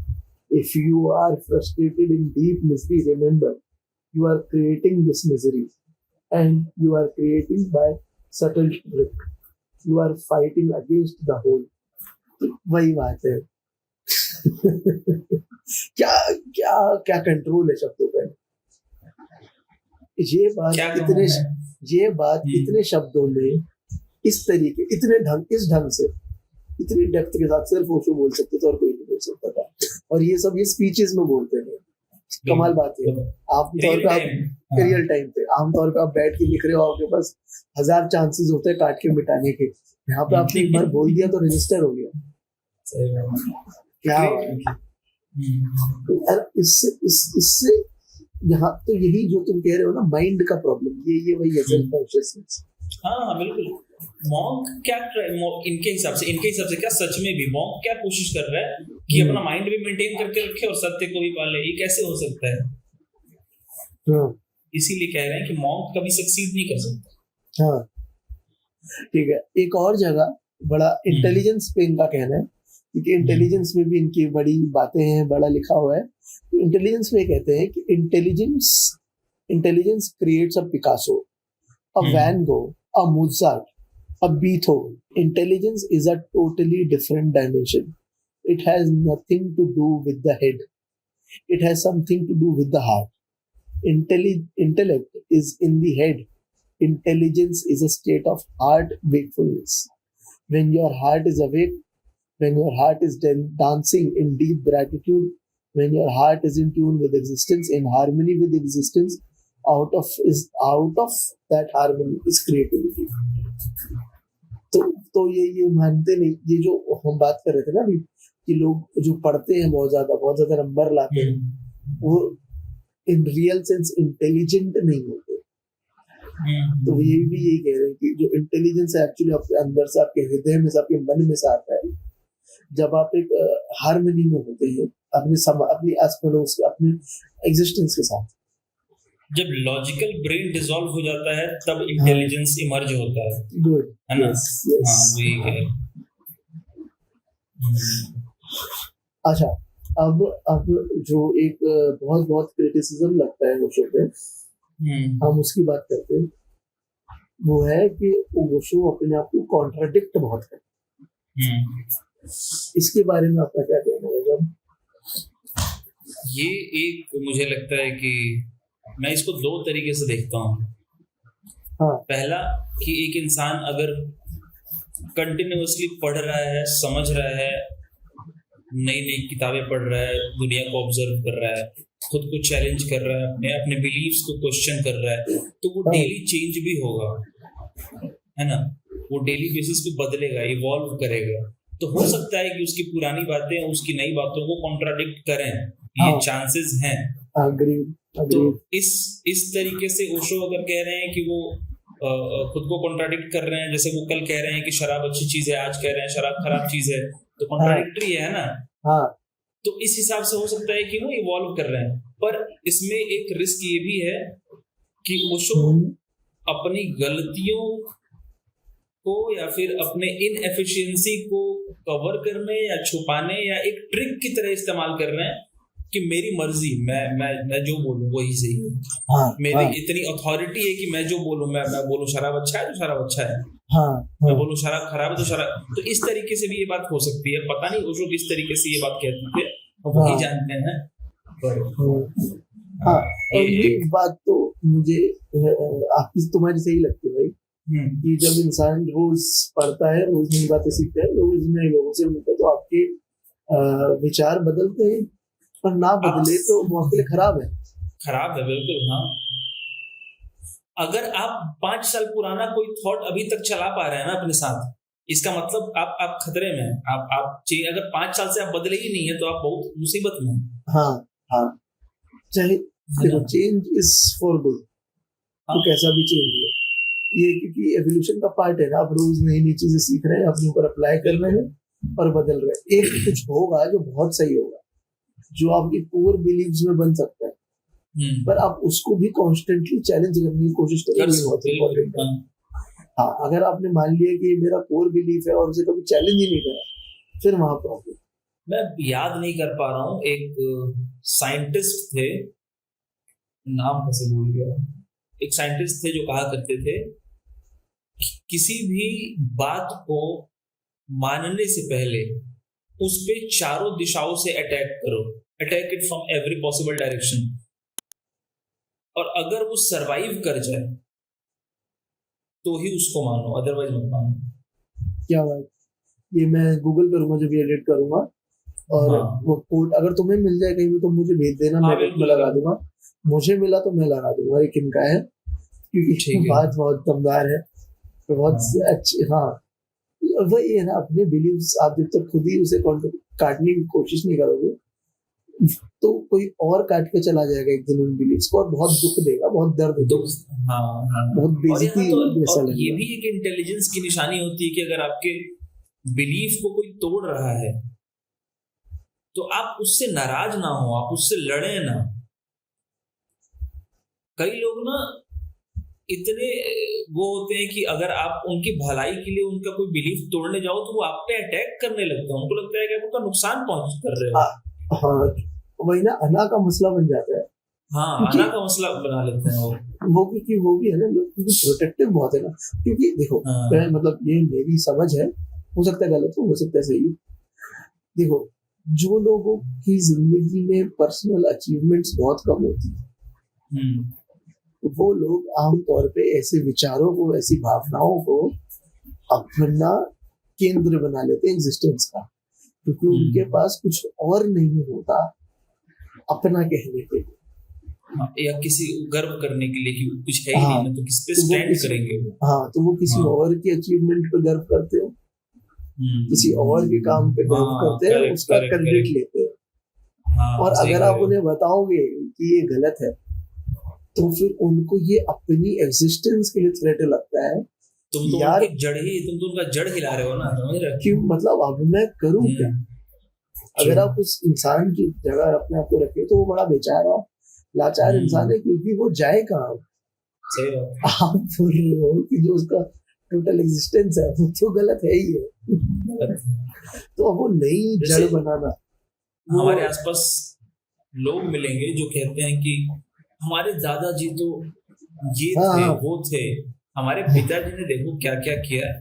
If you are frustrated in deep misery, remember, you are creating this misery, and you are creating by subtle trick. You are fighting against the whole. वही बात है। क्या क्या क्या control है शब्दों पर। ये बात क्या कहूं इतने मैं? ये बात इतने शब्दों में इस तरीके इस ढंग से इतनी डेप्थ के साथ सिर्फ ओशो बोल सकते थे और कोई नहीं बोल सकता था। और ये सब ये स्पीचेस में बोलते हैं। कमाल बात है। आमतौर पे आप रियल टाइम पे आमतौर पे आप बैठ के लिख रहे हो, आपके पास 1000 चांसेस होते हैं काट के मिटाने के। यहाँ पे आपने एक बार बोल दिया तो रजिस्टर हो गया। सही बात। क्या यार, इससे यहाँ तो यही जो तुम कह रहे हो ना, माइंड का प्रॉब्लम, ये वही है, सेल्फ कॉन्शियसनेस। हाँ बिल्कुल। मॉन्क क्या इनके हिसाब से क्या सच में भी मॉन्क क्या कोशिश कर रहा है कि अपना माइंड भी मेंटेन करके रखे और सत्य को भी पाले? ये कैसे हो सकता है? हाँ, इसीलिए कह रहे हैं कि मॉन्क कभी सक्सीड नहीं कर सकता। हाँ ठीक है। एक और जगह बड़ा इंटेलिजेंस पे इनका कहना है, क्योंकि इंटेलिजेंस में भी इनकी बड़ी बातें हैं, बड़ा लिखा हुआ है। इंटेलिजेंस में कहते हैं कि intelligence creates a Picasso, a Van Gogh, a Mozart, a Beethoven. Intelligence is a totally different dimension. It has nothing to do with the head. It has something to do with the heart. Intellect is in the head. Intelligence is a state of heart wakefulness. When your heart is awake, when your heart is dancing in deep gratitude, when your heart is in tune with existence, in harmony with existence, out of that harmony is creativity. तो ये मानते नहीं। ये जो हम बात कर रहे थे ना अभी, कि लोग जो पढ़ते हैं बहुत ज्यादा नंबर लाते हैं, वो इन रियल सेंस इंटेलिजेंट नहीं होते। तो ये भी यही कह रहे हैं कि जो इंटेलिजेंस है एक्चुअली आपके अंदर से, आपके हृदय में से, आपके मन में से आता है, जब आप एक हार्मनी में होते हैं अपनी आस पड़ोस, अपने एग्जिस्टेंस के साथ। जब लॉजिकल ब्रेन डिसॉल्व हो जाता है तब इंटेलिजेंस इमर्ज होता है। गुड, है ना? yes. हाँ वही है। अच्छा, अब जो एक बहुत क्रिटिसिज्म लगता है ओशो पे, हम उसकी बात करते हैं, वो है कि ओशो अपने आप को कॉन्ट्राडिक्ट बहुत करता है। इसके बारे में आपका क्या कहना है? ये एक मुझे लगता है कि मैं इसको 2 तरीके से देखता हूँ। हाँ। पहला कि एक इंसान अगर कंटिन्यूअसली पढ़ रहा है, समझ रहा है, नई नई किताबें पढ़ रहा है, दुनिया को ऑब्जर्व कर रहा है, खुद को चैलेंज कर रहा है, अपने बिलीव्स को क्वेश्चन कर रहा है, तो वो डेली चेंज भी होगा, है ना? वो डेली बेसिस पे बदलेगा, इवॉल्व करेगा। तो हो सकता है कि उसकी पुरानी बातें उसकी नई बातों को कॉन्ट्राडिक्ट करें, ये चांसेस हैं। तो इस तरीके से ओशो अगर कह रहे हैं कि वो खुद को कॉन्ट्राडिक्ट कर रहे हैं, जैसे वो कल कह रहे हैं कि शराब अच्छी चीज है, आज कह रहे हैं शराब खराब चीज है, तो कॉन्ट्राडिक्टरी है ना? हाँ। तो इस हिसाब से हो सकता है कि वो इवॉल्व कर रहे हैं। पर इसमें एक रिस्क ये भी है कि ओशो अपनी गलतियों को या फिर अपने इनएफिशिएंसी को कवर करने या छुपाने या एक ट्रिक की तरह इस्तेमाल कर रहे हैं कि मेरी मर्जी, मैं जो बोलूं वही सही है। हाँ, मेरी इतनी अथॉरिटी है कि मैं जो बोलूं, मैं बोलूं शराब अच्छा है तो शराब अच्छा है, मैं बोलूं शराब खराब है तो शराब। तो इस तरीके से भी ये बात हो सकती है। पता नहीं ओशो किस तरीके से ये बात कहते थे, वही जानते हैं। पर ये बात तो मुझे आपकी तुम्हारी सही लगती है भाई, कि जब इंसान रोज पढ़ता है, रोज नई बातें सीखता है, रोज नए लोगों से मिलता है, तो आपके विचार बदलते हैं। पर ना बदले तो वो आपके लिए खराब है। बिल्कुल। हाँ, अगर आप 5 साल पुराना कोई थॉट अभी तक चला पा रहे हैं ना अपने साथ, इसका मतलब आप खतरे में हैं। आप अगर 5 साल से आप बदले ही नहीं है तो आप बहुत मुसीबत में हैं। हाँ, चाहे देखो चेंज इज फॉर गुड, तो कैसा भी चेंज है ये, क्योंकि एवोल्यूशन का पार्ट है ना। आप रोज नई चीजें सीख रहे हैं, अपने ऊपर अप्लाई कर रहे हैं और बदल रहे हैं। एक कुछ होगा जो बहुत सही होगा, जो आपके कोर बिलीव्स में बन सकता है, पर आप उसको भी कॉन्स्टेंटली चैलेंज करने की कोशिश करो, कर ये बहुत सकते इम्पोर्टेंट है। हाँ, अगर आपने मान लिया कि ये मेरा कोर बिलीफ है और उसे कभी चैलेंज ही नहीं करा, फिर वहां प्रॉब्लम। मैं याद नहीं कर पा रहा हूँ, एक साइंटिस्ट थे, नाम कैसे भूल गया, एक साइंटिस्ट थे जो कहा करते थे किसी भी बात को मानने से पहले उस पे चारों दिशाओं से अटैक करो, attack it from every possible direction, और अगर वो सरवाइव कर जाए तो ही उसको मानो, अदरवाइज मत मानो। क्या बात, ये मैं गूगल करूंगा जब ये एडिट करूंगा, और हाँ वो कोड अगर तुम्हें मिल जाए कहीं भी तो मुझे भेज देना, हाँ मैं बिल्कुल लगा दूंगा। मुझे मिला तो मैं लगा दूंगा ये किनका है, क्योंकि ठीक है। बात बहुत दमदार है, तो बहुत हाँ अच्छी। हाँ, वही है ना, अपने बिलीव्स आप जब तक खुद ही उसे काटने की कोशिश नहीं करोगे तो कोई और काट के चला जाएगा एक दिन उन बिलीव्स को, और बहुत दुख देगा, बहुत दर्द दुख, देगा, हाँ हाँ। बहुत और यहाँ बेइज्जती तो जैसा और ये लगेगा। भी एक इंटेलिजेंस की निशानी होती है कि अगर आपके बिलीफ को कोई तोड़ रहा है तो आप उससे नाराज ना हो, आप उससे लड़े ना। कई लोग ना इतने वो होते हैं कि अगर आप उनकी भलाई के लिए उनका कोई बिलीफ तोड़ने जाओ तो वो आप पे अटैक करने लगते हैं, उनको लगता है कि आप उनका नुकसान पहुंच कर रहे हो। हाँ, वही ना, अना का मसला बन जाता है। हाँ, क्योंकि आना का मसला बना लेते हैं वो। क्योंकि वो भी है ना, लोग क्योंकि प्रोटेक्टिव बहुत है ना, क्योंकि देखो हाँ मतलब ये मेरी समझ है, हो सकता है गलत हो सकता है सही। देखो, जो लोगों की जिंदगी में पर्सनल अचीवमेंट्स बहुत कम होती है, वो लोग आमतौर पे ऐसे विचारों को, ऐसी भावनाओं को अपना केंद्र बना लेते हैं एग्जिस्टेंस का, क्योंकि उनके पास कुछ और नहीं होता अपना कहने के लिए, या किसी गर्व करने के लिए कि कुछ है ही हाँ, नहीं ना, तो किस पे तो वो स्टैंड किसी करेंगे वो। हाँ तो वो किसी हाँ और के अचीवमेंट पे गर्व करते हो, किसी और के काम पे गर्व हाँ, करते हैं, करेक्ट उसका करेक्ट क्रेडिट करेक्ट। लेते हैं। हाँ और सही अगर कह आप रहे हो। उन्हें बताओगे कि ये गलत है, तो फिर उनको ये अपनी एग्जिस्टेंस के लिए थ्रेट लगता है तुम तो यार, उनकी जड़ ही, तुम तो उनका जड़ हिला रहे हो ना, समझ रहे कि हो। मतलब अब मैं करूं क्या। अगर ट्रू। आप उस इंसान की जगह अपने आप को रखे तो वो बड़ा बेचारा लाचार इंसान है, क्योंकि वो जाए कहाँ। सही बात। आप बोल रहे हो कि जो उसका टोटल एग्जिस्टेंस है वो तो गलत है ही है, गलत है। तो अब वो नई जैसे जड़ बनाना, वो हमारे आसपास लोग मिलेंगे जो कहते हैं कि हमारे दादाजी तो ये हाँ थे हाँ वो थे, हमारे पिताजी ने देखो क्या क्या किया,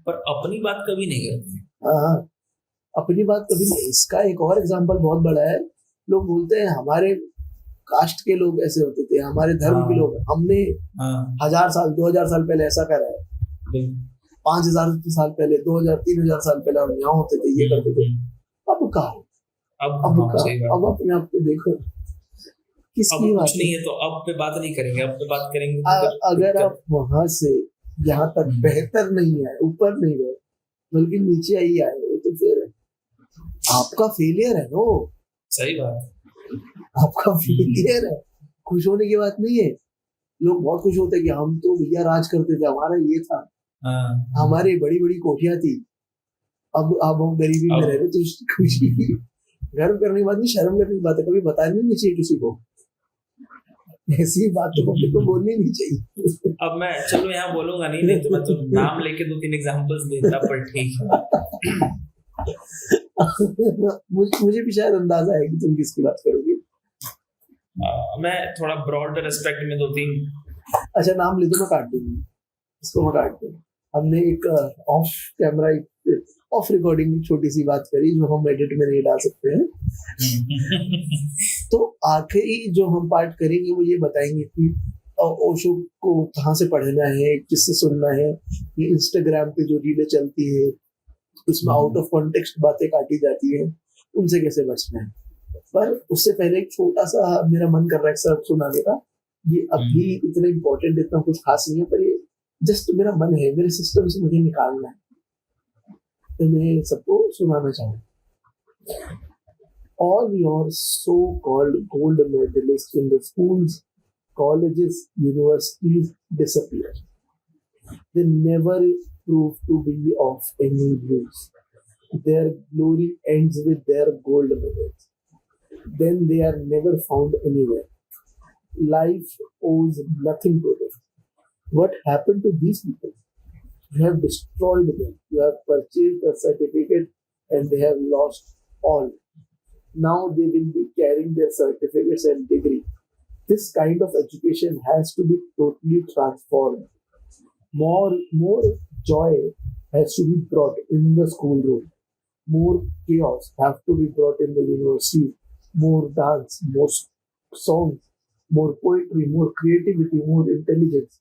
पर अपनी बात कभी नहीं करते। हाँ हाँ, अपनी बात कभी नहीं। इसका एक और एग्जांपल बहुत बड़ा है, लोग बोलते हैं हमारे कास्ट के लोग ऐसे होते थे, हमारे धर्म के हाँ लोग, हमने हाँ 1000 साल 2000 साल पहले ऐसा करा है, बिल्कुल। 5000 साल पहले, 2000 3000 साल पहले हम यहाँ होते थे, ये करते थे। हम्म। अब कहा, अब अब हाँ कहा, सही बात। अब अपने आप को देखो, अब किसकी कुछ बात है। नहीं है तो अब पे बात नहीं करेंगे, अब पे बात करेंगे तो फिर अगर दिक्कत। आप वहां से यहाँ तक हम्म, बेहतर नहीं आए, ऊपर नहीं गए, बल्कि नीचे ही आए हो, तो फिर आपका फेलियर है नो, सही बात। आपका फेलियर है, खुश होने की बात नहीं है। लोग बहुत खुश होते हैं कि हम तो भैया राज करते थे, हमारा ये था, हाँ हमारी बड़ी बड़ी कोठियां थी, अब हम गरीबी में रह अब रहे, तो खुशी गर्व करने की बात नहीं, शर्म करने की बात है, कभी बतानी नहीं चाहिए किसी को, ऐसी बात तो पब्लिक को बोलनी नहीं चाहिए। अब मैं चलो यहाँ बोलूंगा नहीं, नहीं तो मैं तो नाम लेके 2-3 एग्जांपल्स देता, पर ठीक है। मुझे भी शायद अंदाजा है कि तुम किसकी बात करोगे। मैं थोड़ा ब्रॉडर एस्पेक्ट में 2-3। अच्छा, नाम ले दो, मैं काट दूंगी इसको, मैं काट दूँ। हमने एक ऑफ कैमरा, ऑफ रिकॉर्डिंग की छोटी सी बात करी जो हम एडिट में नहीं डाल सकते हैं। तो आखिरी जो हम पार्ट करेंगे वो ये बताएंगे कि ओशो को कहाँ से पढ़ना है, किससे सुनना है, ये इंस्टाग्राम पे जो रीलें चलती है उसमें आउट ऑफ कॉन्टेक्स्ट बातें काटी जाती है, उनसे कैसे बचना है। पर उससे पहले एक छोटा सा मेरा मन कर रहा है सब सुनाने का, ये अभी इतना इम्पोर्टेंट, इतना कुछ खास नहीं है, पर ये जस्ट मेरा मन है, मेरे सिस्टम से मुझे निकालना है, तो मैं सबको सुनाना चाहूँ। All your so-called gold medalists in the schools, colleges, universities disappear. They never prove to be of any use. their glory ends with their gold medals. Then they are never found anywhere. Life owes nothing to them. What happened to these people? You have destroyed them. You have purchased a certificate and they have lost all. Now they will be carrying their certificates and degree. This kind of education has to be totally transformed. More joy has to be brought in the schoolroom. More chaos have to be brought in the university. More dance, more songs, more poetry, more creativity, more intelligence.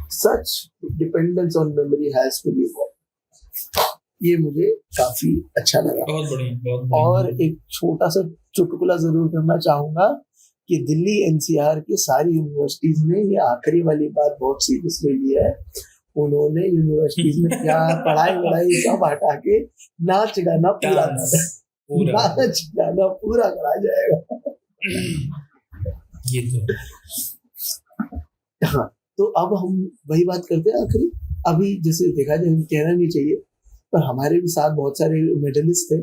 Such dependence on memory has to be brought. ये मुझे काफी अच्छा लगा। बहुत बढ़िया। और एक छोटा सा चुटकुला जरूर करना चाहूंगा कि दिल्ली एनसीआर की सारी यूनिवर्सिटीज ने ये आखिरी वाली बात बहुत सीरियसली लिया है। उन्होंने यूनिवर्सिटीज में क्या पढ़ाई सब हटा के नाच गाना पूरा करा जाएगा। ये तो हाँ, तो अब हम वही बात करते हैं आखिरी। अभी जैसे देखा जाए, हम कहना नहीं चाहिए, पर हमारे भी साथ बहुत सारे मेडलिस्ट थे,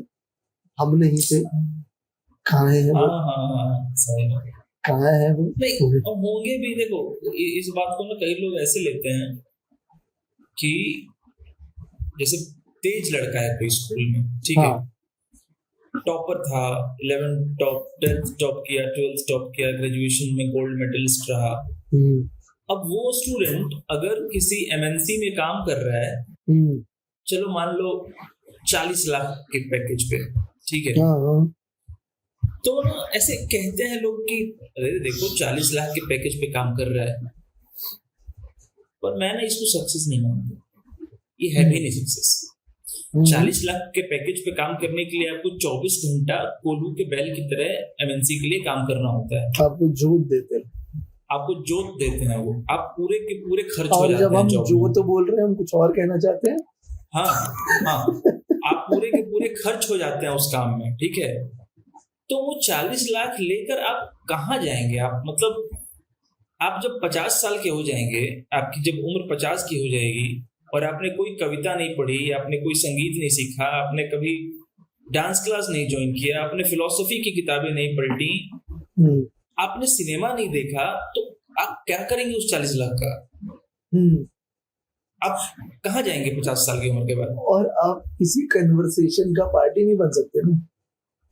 हम नहीं थे। कहाँ है वो? कहाँ है वो? नहीं होंगे भी। देखो इस बात को ना कई लोग ऐसे लेते हैं कि जैसे तेज लड़का है कोई स्कूल में, ठीक है, टॉपर था, 11th टॉप, 10th टॉप किया, 12th टॉप किया, ग्रेजुएशन में गोल्ड मेडलिस्ट रहा। अब वो स्टूडेंट अगर किसी एमएनसी में काम कर रहा है, चलो मान लो 40 लाख के पैकेज पे, ठीक है, तो ना ऐसे कहते हैं लोग कि अरे देखो 40 लाख के पैकेज पे काम कर रहा है, पर मैं ना इसको सक्सेस नहीं मानता। ये है भी नहीं सक्सेस। 40 लाख के पैकेज पे काम करने के लिए आपको 24 घंटा कोल्हू के बैल की तरह एमएनसी के लिए काम करना होता है। आपको जोत देते हैं वो, आप पूरे के पूरे खर्च हो जाते हैं। जब हम जो तो बोल रहे हैं, हम कुछ और कहना चाहते हैं। हाँ, आप पूरे के पूरे खर्च हो जाते हैं उस काम में, ठीक है। तो वो 40 लाख लेकर आप कहाँ जाएंगे? आप मतलब आप जब 50 साल के हो जाएंगे, आपकी जब उम्र 50 की हो जाएगी और आपने कोई कविता नहीं पढ़ी, आपने कोई संगीत नहीं सीखा, आपने कभी डांस क्लास नहीं ज्वाइन किया, आपने फिलॉसफी की किताबें नहीं पढ़ी, आपने सिनेमा नहीं देखा, तो आप क्या करेंगे उस 40 लाख का? आप कहाँ जाएंगे 50 साल की उम्र के बाद? और आप किसी कन्वर्सेशन का पार्टी नहीं बन सकते ना।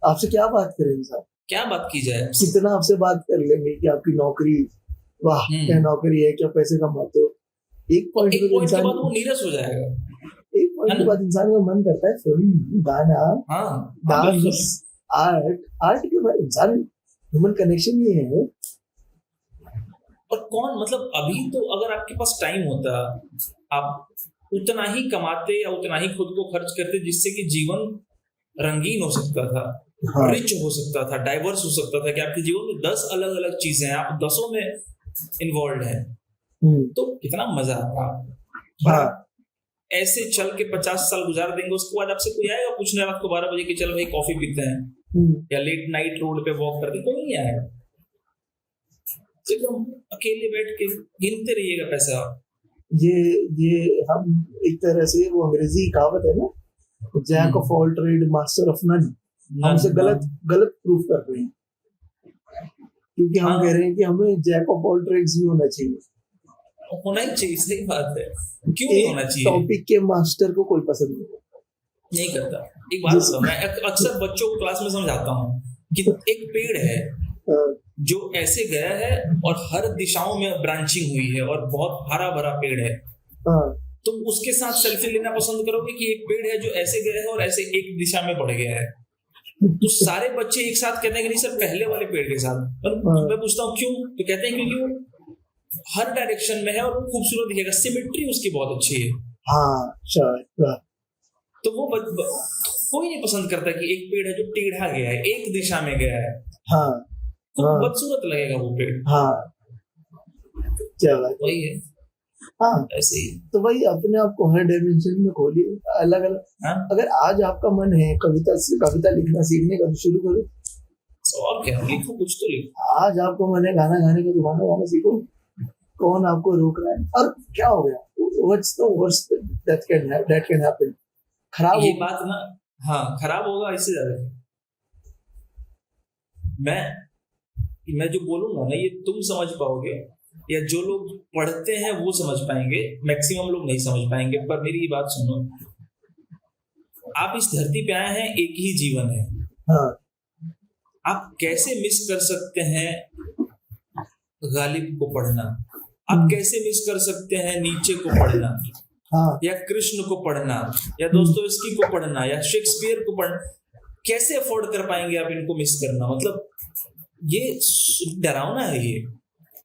आपसे क्या बात करेंगे साहब? क्या बात की जाए? कितना आपसे बात कर लेंगे कि आपकी नौकरी, वाह क्या नौकरी है, क्या पैसे कमाते हो। एक पॉइंट के बाद वो नीरस हो जाएगा। एक पॉइंट के बाद इंसान का मन करता है फिल्म, गाना, डांस, आर्ट के बाद इंसान ह्यूमन कनेक्शन नहीं है। और कौन, मतलब अभी तो अगर आपके पास टाइम होता, आप उतना ही कमाते या उतना ही खुद को खर्च करते जिससे कि जीवन रंगीन हो सकता था, रिच हो सकता था, डाइवर्स हो सकता था, कि आपके जीवन में 10 अलग अलग चीजें हैं, आप 10 में इन्वॉल्व हैं, तो कितना मजा आता। ऐसे चल के 50 साल गुजार देंगे, उसके बाद आपसे कोई आएगा पूछने रात को 12 बजे कि चल भाई कॉफी पीते हैं या लेट नाइट रोड पे वॉक करते? कोई नहीं आएगा। एकदम अकेले बैठ के गिनते रहिएगा पैसा। ये हम एक तरह से, वो अंग्रेजी कहावत है ना, jack of all trade master of none, हमसे गलत प्रूफ कर रहे हैं, क्योंकि हम कह रहे हैं कि हमें जैक ऑफ ऑल ट्रेड्स भी होना चाहिए। सही बात है, क्यों नहीं होना चाहिए? टॉपिक के मास्टर को कोई पसंद नहीं करता। एक बात मैं अक्सर बच्चों को क्लास में समझाता हूँ कि एक पेड़ है जो ऐसे गया है और हर दिशाओं में ब्रांचिंग हुई है और बहुत हरा भरा पेड़ है, तुम उसके साथ सेल्फी लेना पसंद करोगे कि एक पेड़ है जो ऐसे गया है और ऐसे एक दिशा में बढ़ गया है? तो सारे बच्चे एक साथ कहते हैं कि नहीं सर पहले वाले पेड़ के साथ। मैं पूछता हूँ क्यों, तो कहते हैं क्योंकि वो हर डायरेक्शन में है और खूबसूरत दिखेगा, सिमेट्री उसकी बहुत अच्छी है। तो वो कोई नहीं पसंद करता कि एक पेड़ है जो टेढ़ा गया है, एक दिशा में गया है, तो बदसूरत लगेगा वो पेड़। क्या बात, वही है। ऐसे ही तो वही अपने आप को हर डायमेंशन में खोलिए, अलग अलग। अगर आज आपका मन है कविता लिखना सीखने का, तो शुरू करो। और क्या, लिखो, कुछ तो लिखो। आज आपको मन है गाना गाने का, तो गाना सीखो, कौन आपको रोक रहा है? और क्या हो गया? What's the worst that can happen? खराब ये हो। बात ना, हाँ खराब होगा इससे ज्यादा। मैं जो बोलूंगा ना ये तुम समझ पाओगे, या जो लोग पढ़ते हैं वो समझ पाएंगे, मैक्सिमम लोग नहीं समझ पाएंगे। पर मेरी ये बात सुनो, आप इस धरती पे आए हैं, एक ही जीवन है। हाँ आप कैसे मिस कर सकते हैं गालिब को पढ़ना? आप कैसे मिस कर सकते हैं नीचे को पढ़ना, हाँ या कृष्ण को पढ़ना, या दोस्तोयेव्स्की को पढ़ना, या शेक्सपियर को पढ़ना? कैसे अफोर्ड कर पाएंगे आप इनको मिस करना? मतलब ये डरावना है ये।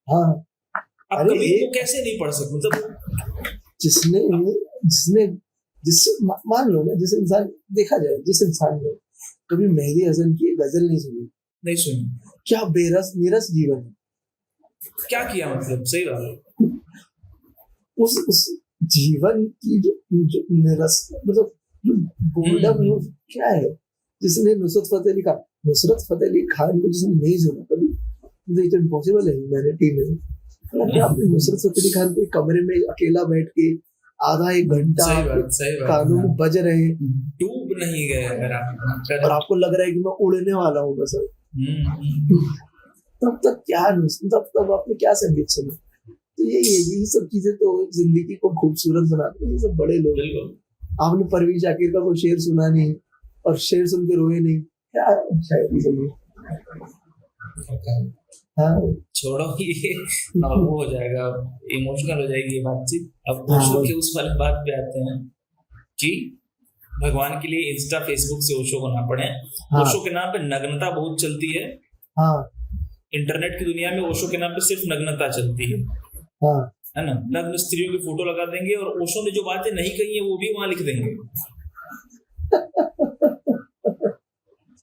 हाँ। आप अरे कभी ये इनको कैसे नहीं पढ़ सकते? मतलब जिसने जिसने जिस मान लो ना, जिस इंसान, देखा जाए जिस इंसान ने कभी मेहदी हसन की गजल नहीं सुनी, नहीं सुनी, क्या बेरस नीरस जीवन है। क्या किया? मतलब सही बात है। उस जीवन की जो निरस, मतलब जो बोर्डम है, क्या है। जिसने नुसरत फतेह अली खान को जिसने नहीं सुना कभी, तो ये तो इम्पॉसिबल है ह्यूमैनिटी में। मतलब आपने नुसरत फतेह अली खान को एक कमरे में अकेला बैठ के आधा एक घंटा सही बात कानों में बज रहे हैं, डूब नहीं गए अगर आप, और आपको लग रहा है कि मैं उड़ने वाला हूँ बस। तब क्या तब आपने क्या संगीत सुना? तो यही सब चीजें तो जिंदगी को खूबसूरत बनाती है। ये सब बड़े लोग। आपने परवीन शाकिर का कोई शेर सुना नहीं, और शेर सुन के रोए नहीं, क्या शायरी सुनी? हाँ छोड़ो ये, अब वो हो जाएगा, इमोशनल हो जाएगी ये बातचीत। अब हाँ ओशो के उस वाली बात पे आते हैं कि भगवान के लिए इंस्टा फेसबुक से ओशो को ना पढ़े। हाँ ओशो के नाम पे नग्नता बहुत चलती है। हाँ इंटरनेट की दुनिया में ओशो के नाम पे सिर्फ नग्नता चलती है हाँ है ना। नग्न स्त्रियों की फोटो लगा देंगे, और ओशो ने जो बातें नहीं कही है वो भी वहां लिख देंगे।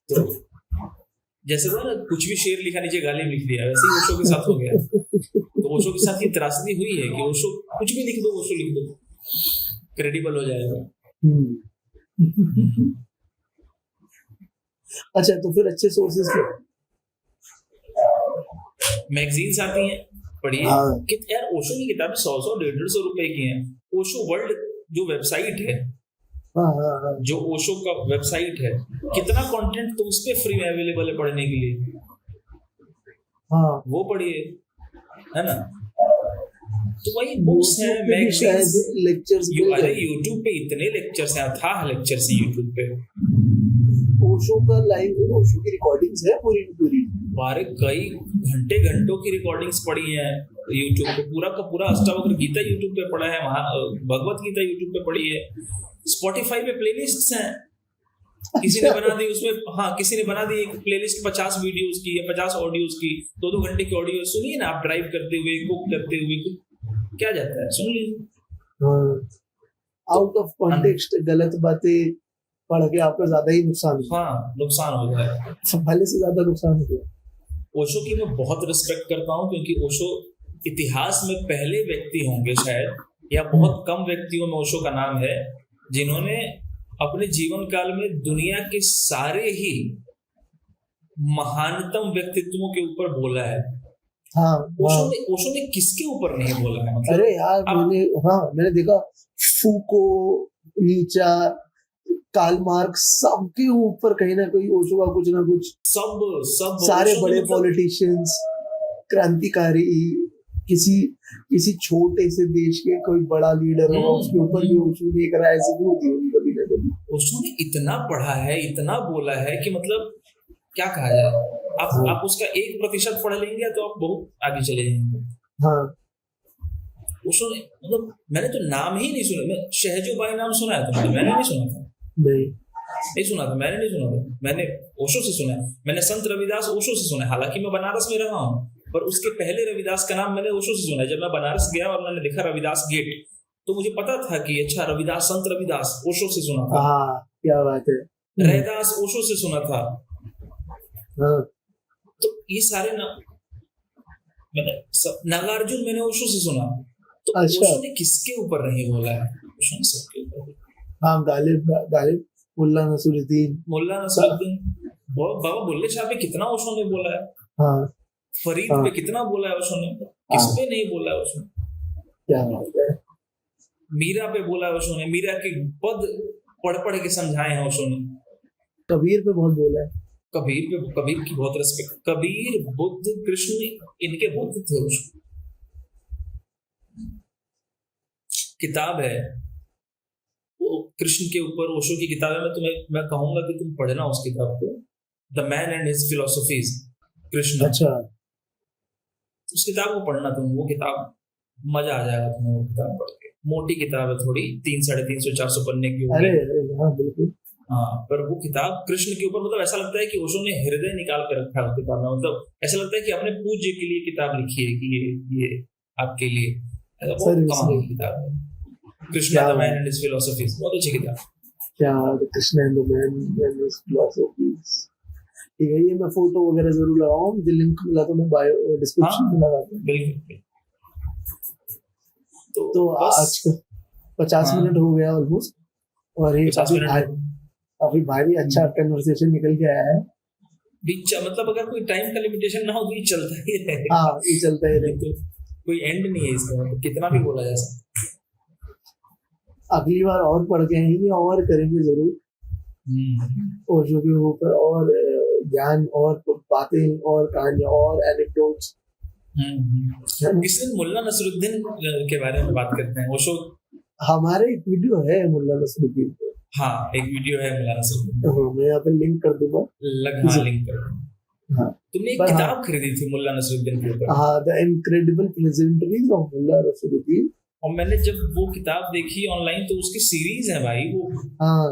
तो जैसे वो ना, कुछ भी शेर लिखा नीचे गाली लिख दिया, वैसे ही ओशो के साथ हो गया। तो ओशो के साथ ये त्रासदी हुई है कि ओशो कुछ भी लिख दो, ओशो लिख दो, क्रेडिबल हो जाएगा। अच्छा, तो फिर अच्छे सोर्सेज क्या? मैगजीन्स आती हैं, पढ़िए। हाँ यार ओशो की किताबें 100 150 रुपए की हैं। ओशो वर्ल्ड जो वेबसाइट है, हाँ हाँ हाँ जो ओशो का वेबसाइट है, कितना कंटेंट तो उस पे फ्री में अवेलेबल है पढ़ने के लिए, हाँ। वो पढ़िए, है ना। तो वही बुक्स है, मैगजीन्स, लेक्चर्स। अरे यूट्यूब पे इतने लेक्चर्स हैं, अथाह लेक्चर्स हैं यूट्यूब पे। ओशो का लाइव, ओशो की रिकॉर्डिंग्स है पूरी की पूरी। बारे कई घंटों की रिकॉर्डिंग्स पड़ी हैं यूट्यूब पे। पूरा का पूरा अष्टावक्र गीता यूट्यूब पे पढ़ा है, भगवत गीता यूट्यूब पे पढ़ी है। स्पॉटिफाई पे प्लेलिस्ट्स हैं, किसी ने बना दी उसमें, हाँ किसी ने बना दी एक प्लेलिस्ट 50 वीडियोस की या 50 ऑडियोज की, 2-2 घंटे की ऑडियो सुनिए ना आप, ड्राइव करते हुए, कुक करते हुए, क्या जाता है, सुन लीजिए। आउट ऑफ कॉन्टेक्स्ट गलत बातें पढ़ के आपको ज्यादा ही नुकसान हुआ। हाँ नुकसान हो गया है, भले से ज्यादा नुकसान हो गया। ओशो की मैं बहुत रिस्पेक्ट करता हूँ, क्योंकि ओशो इतिहास में पहले व्यक्ति होंगे शायद, या बहुत कम व्यक्तियों में ओशो का नाम है, जिन्होंने अपने जीवन काल में दुनिया के सारे ही महानतम व्यक्तित्वों के ऊपर बोला है। हाँ, ओशो ने किसके ऊपर नहीं बोला है? मतलब अरे यार मैंने देखा, फूको, नीचा, कार्ल मार्क्स, सबके ऊपर कहीं ना कहीं ओशो का कुछ ना कुछ। सब सारे बड़े पॉलिटिशियंस, क्रांतिकारी, किसी छोटे से देश के कोई बड़ा लीडर हो, उसके ऊपर भी ओशो ने एक राय जरूर दी होगी कभी ना कभी। ओशो ने इतना पढ़ा है, इतना बोला है कि मतलब क्या कहा जाए। आप उसका 1% पढ़ लेंगे तो आप बहुत आगे चले जाएंगे। हाँ, ओशो ने, मतलब मैंने तो नाम ही नहीं सुना। मैं शहजोबाई नाम सुना है तो मैंने नहीं सुना था, नहीं सुना था, मैंने नहीं सुना था। मैंने ओशो से सुना है। मैंने संत रविदास ओशो से सुना है, हालांकि मैं बनारस में रहा हूँ, पर उसके पहले रविदास का नाम मैंने ओशो से सुना है। जब मैं बनारस गया और मैंने देखा रविदास गेट, तो मुझे पता था कि अच्छा रविदास, संत रविदास ओशो से सुना था। क्या बात है। रैदास ओशो से सुना था। तो ये सारे मैंने नागार्जुन मैंने ओशो से सुना। तो अच्छा। ओशो ने किसके ऊपर नहीं बोला है? ओशो ने सबके ऊपर। हाँ, गालिब, मुल्ला नसरुद्दीन, बाबा बुल्ले शाह पे कितना ओशो ने बोला है। हाँ, फरीद पे कितना बोला है ओशो ने, किस पे नहीं बोला है ओशो ने? क्या बात है। मीरा पे बोला है ओशो ने। मीरा के पद पढ़ के समझाए हैं ओशो ने। कबीर पे बहुत बोला है। कबीर की बहुत रिस्पेक्ट। कबीर, बुद्ध, कृष्ण, इनके बुद्ध थे ओशो। किताब है वो कृष्ण के ऊपर, ओशो की किताब है। मैं कहूंगा कि तुम पढ़ना उस किताब को, the man and his philosophies, Krishna. अच्छा, उस किताब को पढ़ना तुम, वो किताब मजा आ जाएगा तुम्हें वो किताब पढ़ के। मोटी किताब है थोड़ी, 300-350-400 पन्ने की होगी। अरे हाँ बिल्कुल। हाँ, पर वो किताब कृष्ण के ऊपर, मतलब ऐसा लगता है कि ओशो ने हृदय निकाल कर रखा है उस किताब में। मतलब ऐसा लगता है कि अपने पूज्य के लिए किताब लिखी है कि ये आपके लिए। बहुत कमाल की किताब है Krishna the man and his philosophies. बहुत अच्छी किताब। क्या Krishna and the man and his philosophies. ठीक है, ये मैं फोटो वगैरह जरूर लगाऊं, मुझे लिंक मिला तो मैं बायो डिस्क्रिप्शन में लगा दूं। बिल्कुल। तो आज का 50 मिनट हो गया ऑलमोस्ट, और ये काफी भारी अच्छा कन्वर्सेशन निकल के आया है। मतलब अगर कोई टाइम का लिमिटेशन ना हो तो ये चलता ही रहेगा। हाँ, ये चलता ही रहेगा, कोई एंड नहीं है इसका, मतलब कितना भी बोला जा सकता। अगली बार और पढ़ के आएंगे और करेंगे जरूर, ओशो के ऊपर और ज्ञान और बातें और कहानियां और एनेक्डोट्स। इस दिन मुल्ला नसरुद्दीन के बारे में बात करते हैं। ओशो हमारे एक वीडियो है मुल्ला नसरुद्दीन पे। हाँ, एक वीडियो है मुल्ला नसरुद्दीन। हाँ, मैं यहाँ पे लिंक कर दूंगा। लिंक कर दूंगा। हाँ, तुमने एक किताब खरीदी थी मुल्ला नसरुद्दीन के ऊपर। हाँ, the incredible प्लेजेंटरीज of Mulla Nasruddin. और मैंने जब वो किताब देखी ऑनलाइन तो उसकी सीरीज है भाई वो। हाँ,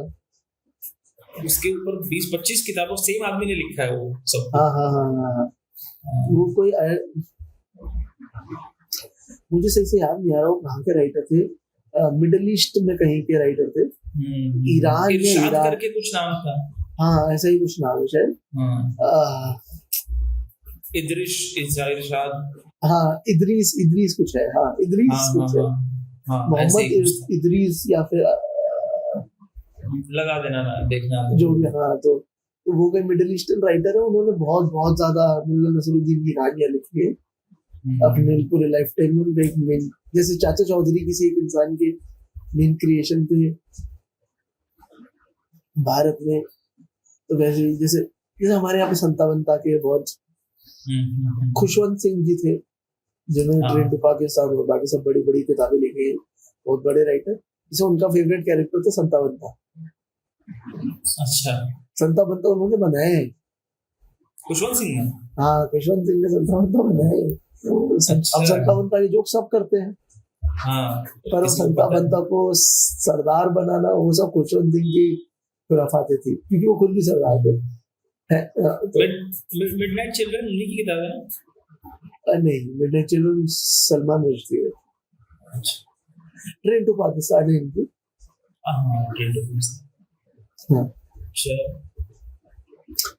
उसके ऊपर 20-25 किताबों सेम आदमी ने लिखा है वो सब। हाँ हाँ हाँ हाँ। वो कोई मुझे सही से याद नहीं आ रहा वो कहाँ के राइटर थे, मिडिल ईस्ट में कहीं के राइटर थे। ईरान में, इरशाद करके कुछ नाम था। हाँ, ऐसा ही कुछ नाम है शायद। इरशाद। हाँ, इदरीस कुछ है। हाँ, इदरीस कुछ है। मोहम्मद इदरीस या फिर लगा देना ना, देखना जो भी। हाँ, तो वो कोई मिडिल ईस्टर्न राइटर है। उन्होंने बहुत बहुत ज्यादा मुल्ला नसरुद्दीन की कहानियां लिखी है अपने पूरे लाइफ टाइम में। जैसे चाचा चौधरी किसी एक इंसान के मेन क्रिएशन थे भारत में, तो वैसे जैसे हमारे यहाँ पे संता बनता के बहुत खुशवंत सिंह जी थे जिन्होंने ट्रेन टू पाकिस्तान और बाकी सब बड़ी बड़ी किताबें लिखी है, बहुत बड़े राइटर। जैसे उनका फेवरेट कैरेक्टर था संता बनता। अच्छा, संता बनता उन्होंने बनाए हैं, खुशवंत सिंह ने। हाँ, खुशवंत सिंह ने संता बनता बनाए। अब संता बनता के जोक सब करते हैं। हाँ, पर संता बनता को सरदार बनाना वो सब खुशवंत सिंह की खुराफाते थी, क्योंकि वो खुद भी सरदार थे। मिडनाइट चिल्ड्रन उन्हीं की किताब है ना? नहीं, मिडनाइट चिल्ड्रन सलमान रुश्दी है। अच्छा, ट्रेन टू पाकिस्तान है इनकी। हाँ, ट्रेन टू पाकिस्तान। हाँ,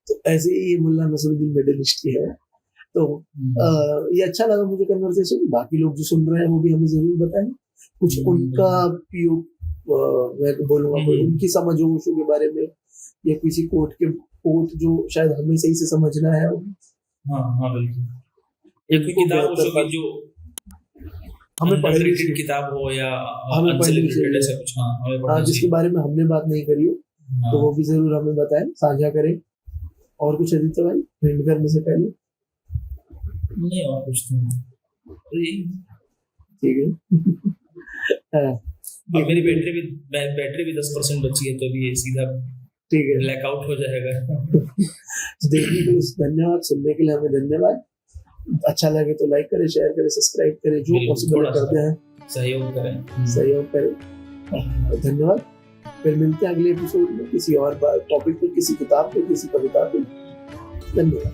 तो ऐसे ही मुल्ला नसरुद्दीन मिडिल ईस्ट की है। तो ये अच्छा लगा मुझे कन्वर्सेशन। बाकी लोग जो सुन रहे हैं वो भी हमें जरूर बताएं कुछ उनका मैं बोलूंगा कोई उनकी समझ हो ओशो के बारे में, या किसी कोट जो शायद हमें सही से समझना है। हाँ बिल्कुल। एक किताब ओशो की जो हमें पढ़नी चाहिए, किताब हो या हमें पढ़नी चाहिए ऐसा कुछ। हाँ, जिसके बारे में हमने बात नहीं करी हो तो वो भी जरूर हमें बताएं, साझा करें। और कुछ आदित्य भाई एंड करने से पहले? नहीं, और कुछ नहीं। ठीक है। मेरी बैटरी भी 10% बची है, तो अभी ये सीधा ठीक है, ब्लैकआउट हो जाएगा। देखने के लिए धन्यवाद, सुनने के लिए हमें धन्यवाद। अच्छा लगे तो लाइक करें, शेयर करें, सब्सक्राइब करें, जो पॉसिबल करते हैं सहयोग करें। धन्यवाद। फिर मिलते हैं अगले एपिसोड में किसी और टॉपिक पे, किसी किताब पे, किसी कविता पे। धन्यवाद।